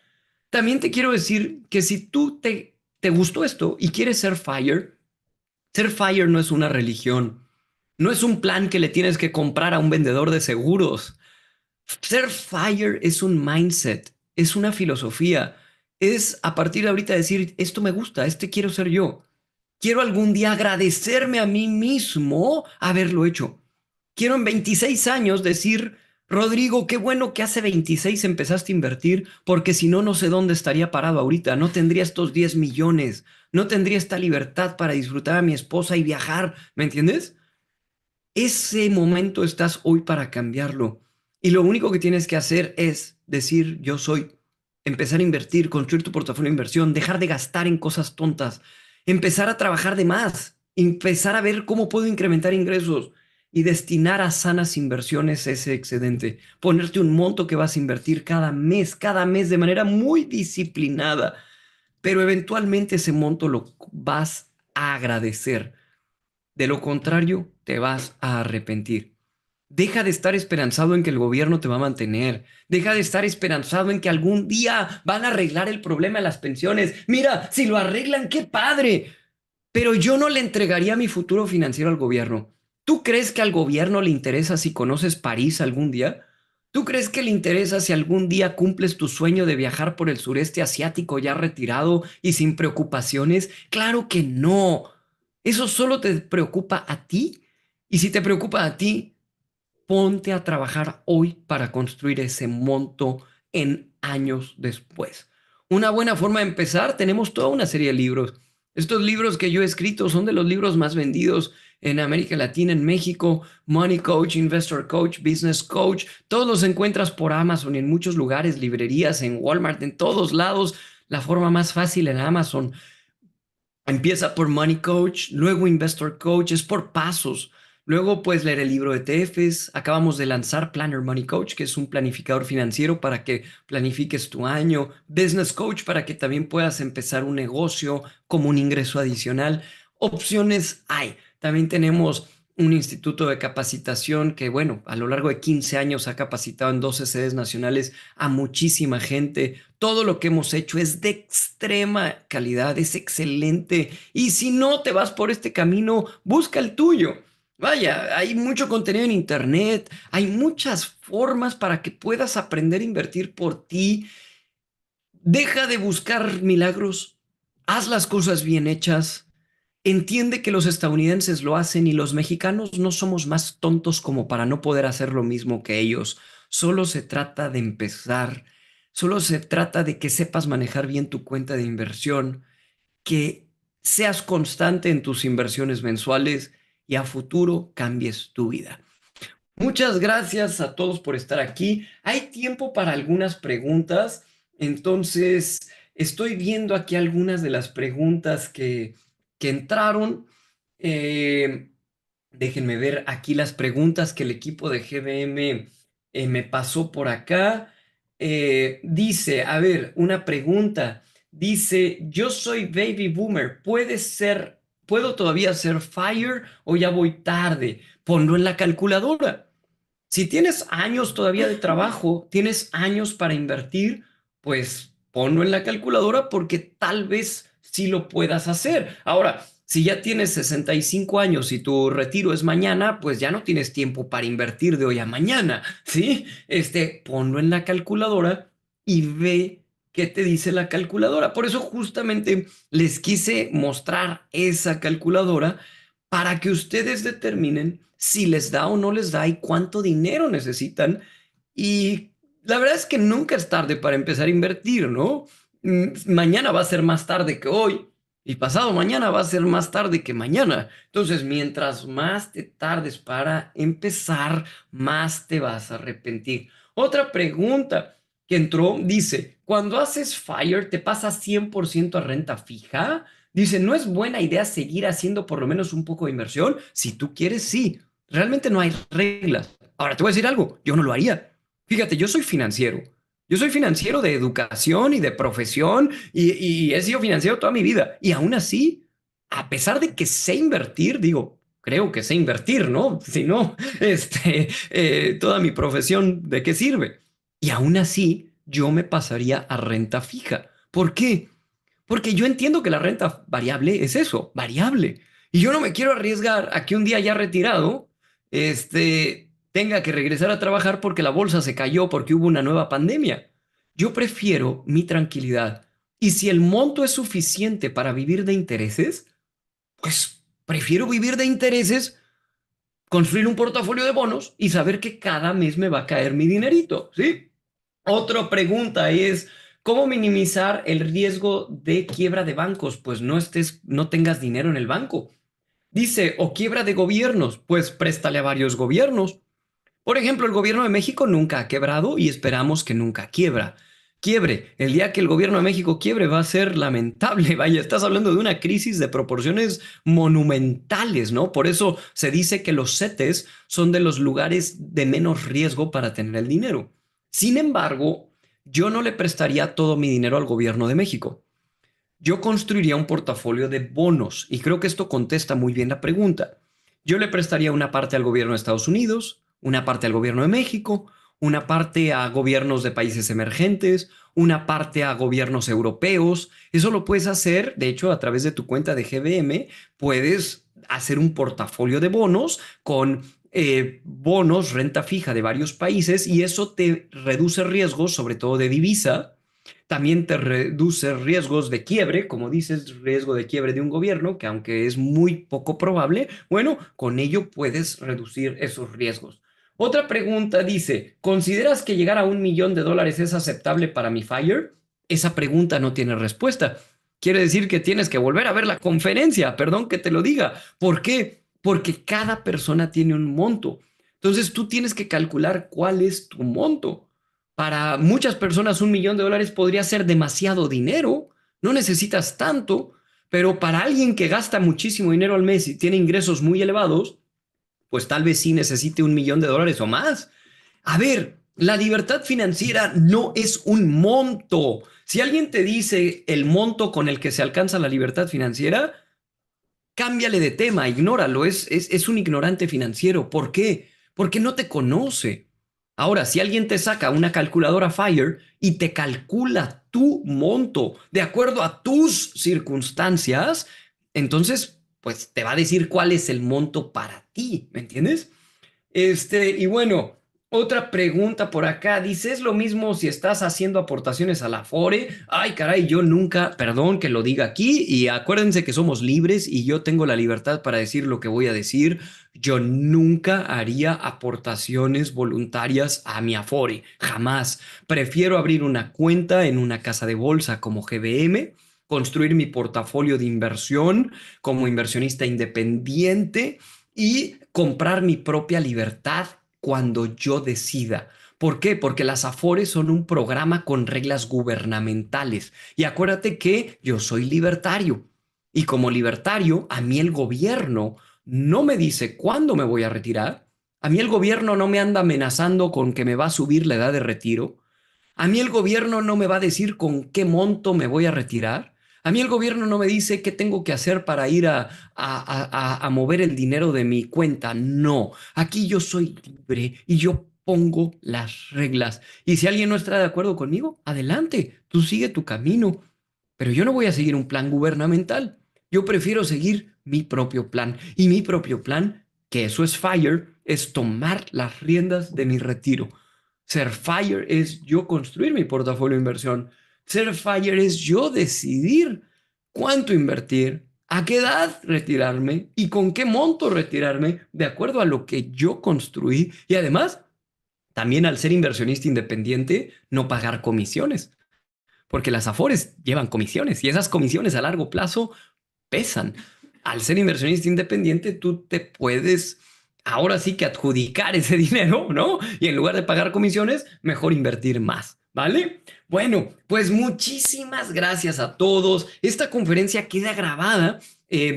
Speaker 1: También te quiero decir que si tú te gustó esto y quieres ser Fire no es una religión. No es un plan que le tienes que comprar a un vendedor de seguros. Ser Fire es un mindset, es una filosofía. Es a partir de ahorita decir, esto me gusta, este quiero ser yo. Quiero algún día agradecerme a mí mismo haberlo hecho. Quiero en 26 años decir, Rodrigo, qué bueno que hace 26 empezaste a invertir, porque si no, no sé dónde estaría parado ahorita. No tendría estos 10 millones, no tendría esta libertad para disfrutar a mi esposa y viajar, ¿me entiendes? Ese momento estás hoy para cambiarlo. Y lo único que tienes que hacer es decir, yo soy, empezar a invertir, construir tu portafolio de inversión, dejar de gastar en cosas tontas, empezar a trabajar de más, empezar a ver cómo puedo incrementar ingresos y destinar a sanas inversiones ese excedente. Ponerte un monto que vas a invertir cada mes de manera muy disciplinada, pero eventualmente ese monto lo vas a agradecer. De lo contrario, te vas a arrepentir. Deja de estar esperanzado en que el gobierno te va a mantener. Deja de estar esperanzado en que algún día van a arreglar el problema de las pensiones. Mira, si lo arreglan, qué padre. Pero yo no le entregaría mi futuro financiero al gobierno. ¿Tú crees que al gobierno le interesa si conoces París algún día? ¿Tú crees que le interesa si algún día cumples tu sueño de viajar por el sureste asiático ya retirado y sin preocupaciones? Claro que no. Eso solo te preocupa a ti. Y si te preocupa a ti, ponte a trabajar hoy para construir ese monto en años después. Una buena forma de empezar, tenemos toda una serie de libros. Estos libros que yo he escrito son de los libros más vendidos en América Latina, en México. Money Coach, Investor Coach, Business Coach. Todos los encuentras por Amazon y en muchos lugares, librerías, en Walmart, en todos lados. La forma más fácil en Amazon. Empieza por Money Coach, luego Investor Coach, es por pasos. Luego puedes leer el libro de ETFs. Acabamos de lanzar Planner Money Coach, que es un planificador financiero para que planifiques tu año. Business Coach para que también puedas empezar un negocio como un ingreso adicional. Opciones hay. También tenemos un instituto de capacitación que, bueno, a lo largo de 15 años ha capacitado en 12 sedes nacionales a muchísima gente. Todo lo que hemos hecho es de extrema calidad, es excelente. Y si no te vas por este camino, busca el tuyo. Vaya, hay mucho contenido en internet, hay muchas formas para que puedas aprender a invertir por ti. Deja de buscar milagros, haz las cosas bien hechas. Entiende que los estadounidenses lo hacen y los mexicanos no somos más tontos como para no poder hacer lo mismo que ellos. Solo se trata de empezar, solo se trata de que sepas manejar bien tu cuenta de inversión, que seas constante en tus inversiones mensuales y a futuro cambies tu vida. Muchas gracias a todos por estar aquí. Hay tiempo para algunas preguntas, entonces estoy viendo aquí algunas de las preguntas que entraron. Eh, Déjenme ver aquí las preguntas que el equipo de GBM me pasó por acá. Dice, a ver, una pregunta. Dice, yo soy baby boomer. ¿Puedo todavía ser FIRE o ya voy tarde? Ponlo en la calculadora. Si tienes años todavía de trabajo, tienes años para invertir, pues ponlo en la calculadora porque tal vez sí lo puedas hacer. Ahora, si ya tienes 65 años y tu retiro es mañana, pues ya no tienes tiempo para invertir de hoy a mañana, ¿sí? Ponlo en la calculadora y ve qué te dice la calculadora. Por eso justamente les quise mostrar esa calculadora para que ustedes determinen si les da o no les da y cuánto dinero necesitan. Y la verdad es que nunca es tarde para empezar a invertir, ¿no? Mañana va a ser más tarde que hoy y pasado mañana va a ser más tarde que mañana. Entonces, mientras más te tardes para empezar, más te vas a arrepentir. Otra pregunta que entró dice, cuando haces FIRE, ¿te pasas 100% a renta fija? Dice, ¿no es buena idea seguir haciendo por lo menos un poco de inversión? Si tú quieres, sí. Realmente no hay reglas. Ahora te voy a decir algo, yo no lo haría. Fíjate, yo soy financiero. Yo soy financiero de educación y de profesión y he sido financiero toda mi vida. Y aún así, a pesar de que sé invertir, digo, creo que sé invertir, ¿no? Si no, toda mi profesión, ¿de qué sirve? Y aún así, yo me pasaría a renta fija. ¿Por qué? Porque yo entiendo que la renta variable es eso, variable. Y yo no me quiero arriesgar a que un día ya retirado, tenga que regresar a trabajar porque la bolsa se cayó porque hubo una nueva pandemia. Yo prefiero mi tranquilidad. Y si el monto es suficiente para vivir de intereses, pues prefiero vivir de intereses, construir un portafolio de bonos y saber que cada mes me va a caer mi dinerito, ¿sí? Otra pregunta es, ¿cómo minimizar el riesgo de quiebra de bancos? Pues no tengas dinero en el banco. Dice, o quiebra de gobiernos, pues préstale a varios gobiernos. Por ejemplo, el gobierno de México nunca ha quebrado y esperamos que nunca quiebre. El día que el gobierno de México quiebre va a ser lamentable. Vaya, estás hablando de una crisis de proporciones monumentales, ¿no? Por eso se dice que los CETES son de los lugares de menos riesgo para tener el dinero. Sin embargo, yo no le prestaría todo mi dinero al gobierno de México. Yo construiría un portafolio de bonos y creo que esto contesta muy bien la pregunta. Yo le prestaría una parte al gobierno de Estados Unidos, una parte al gobierno de México, una parte a gobiernos de países emergentes, una parte a gobiernos europeos. Eso lo puedes hacer, de hecho, a través de tu cuenta de GBM, puedes hacer un portafolio de bonos con bonos, renta fija de varios países, y eso te reduce riesgos, sobre todo de divisa. También te reduce riesgos de quiebre, como dices, riesgo de quiebre de un gobierno, que aunque es muy poco probable, bueno, con ello puedes reducir esos riesgos. Otra pregunta dice, ¿consideras que llegar a $1 millón es aceptable para mi FIRE? Esa pregunta no tiene respuesta. Quiere decir que tienes que volver a ver la conferencia, perdón que te lo diga. ¿Por qué? Porque cada persona tiene un monto. Entonces tú tienes que calcular cuál es tu monto. Para muchas personas $1 millón podría ser demasiado dinero, no necesitas tanto, pero para alguien que gasta muchísimo dinero al mes y tiene ingresos muy elevados, pues tal vez sí necesite $1 millón o más. A ver, la libertad financiera no es un monto. Si alguien te dice el monto con el que se alcanza la libertad financiera, cámbiale de tema, ignóralo, es un ignorante financiero. ¿Por qué? Porque no te conoce. Ahora, si alguien te saca una calculadora FIRE y te calcula tu monto de acuerdo a tus circunstancias, entonces, pues te va a decir cuál es el monto para ti, ¿me entiendes? Y bueno, otra pregunta por acá. Dice, ¿es lo mismo si estás haciendo aportaciones a la Afore? Ay, caray, yo nunca, perdón que lo diga aquí, y acuérdense que somos libres y yo tengo la libertad para decir lo que voy a decir. Yo nunca haría aportaciones voluntarias a mi Afore, jamás. Prefiero abrir una cuenta en una casa de bolsa como GBM, construir mi portafolio de inversión como inversionista independiente y comprar mi propia libertad cuando yo decida. ¿Por qué? Porque las Afores son un programa con reglas gubernamentales. Y acuérdate que yo soy libertario. Y como libertario, a mí el gobierno no me dice cuándo me voy a retirar. A mí el gobierno no me anda amenazando con que me va a subir la edad de retiro. A mí el gobierno no me va a decir con qué monto me voy a retirar. A mí el gobierno no me dice qué tengo que hacer para ir a mover el dinero de mi cuenta. No, aquí yo soy libre y yo pongo las reglas. Y si alguien no está de acuerdo conmigo, adelante, tú sigue tu camino. Pero yo no voy a seguir un plan gubernamental. Yo prefiero seguir mi propio plan. Y mi propio plan, que eso es FIRE, es tomar las riendas de mi retiro. Ser FIRE es yo construir mi portafolio de inversión. Ser FIRE es yo decidir cuánto invertir, a qué edad retirarme y con qué monto retirarme de acuerdo a lo que yo construí. Y además, también al ser inversionista independiente, no pagar comisiones, porque las Afores llevan comisiones y esas comisiones a largo plazo pesan. Al ser inversionista independiente, tú te puedes ahora sí que adjudicar ese dinero, ¿no? Y en lugar de pagar comisiones, mejor invertir más, ¿vale? Bueno, pues muchísimas gracias a todos. Esta conferencia queda grabada.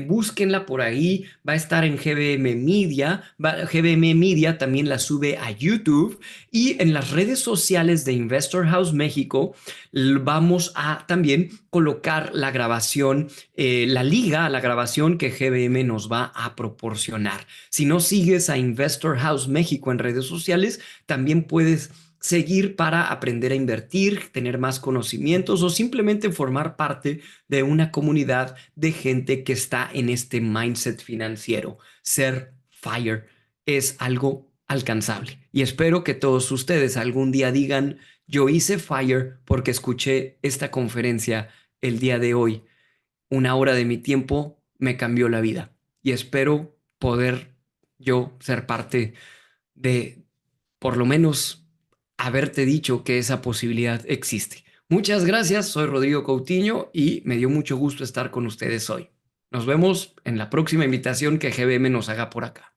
Speaker 1: Búsquenla por ahí, va a estar en GBM Media, GBM Media también la sube a YouTube y en las redes sociales de Investor House México vamos a también colocar la grabación, la liga a la grabación que GBM nos va a proporcionar. Si no sigues a Investor House México en redes sociales, también puedes seguir para aprender a invertir, tener más conocimientos o simplemente formar parte de una comunidad de gente que está en este mindset financiero. Ser FIRE es algo alcanzable y espero que todos ustedes algún día digan, yo hice FIRE porque escuché esta conferencia el día de hoy. Una hora de mi tiempo me cambió la vida y espero poder yo ser parte de, por lo menos, haberte dicho que esa posibilidad existe. Muchas gracias, soy Rodrigo Coutinho y me dio mucho gusto estar con ustedes hoy. Nos vemos en la próxima invitación que GBM nos haga por acá.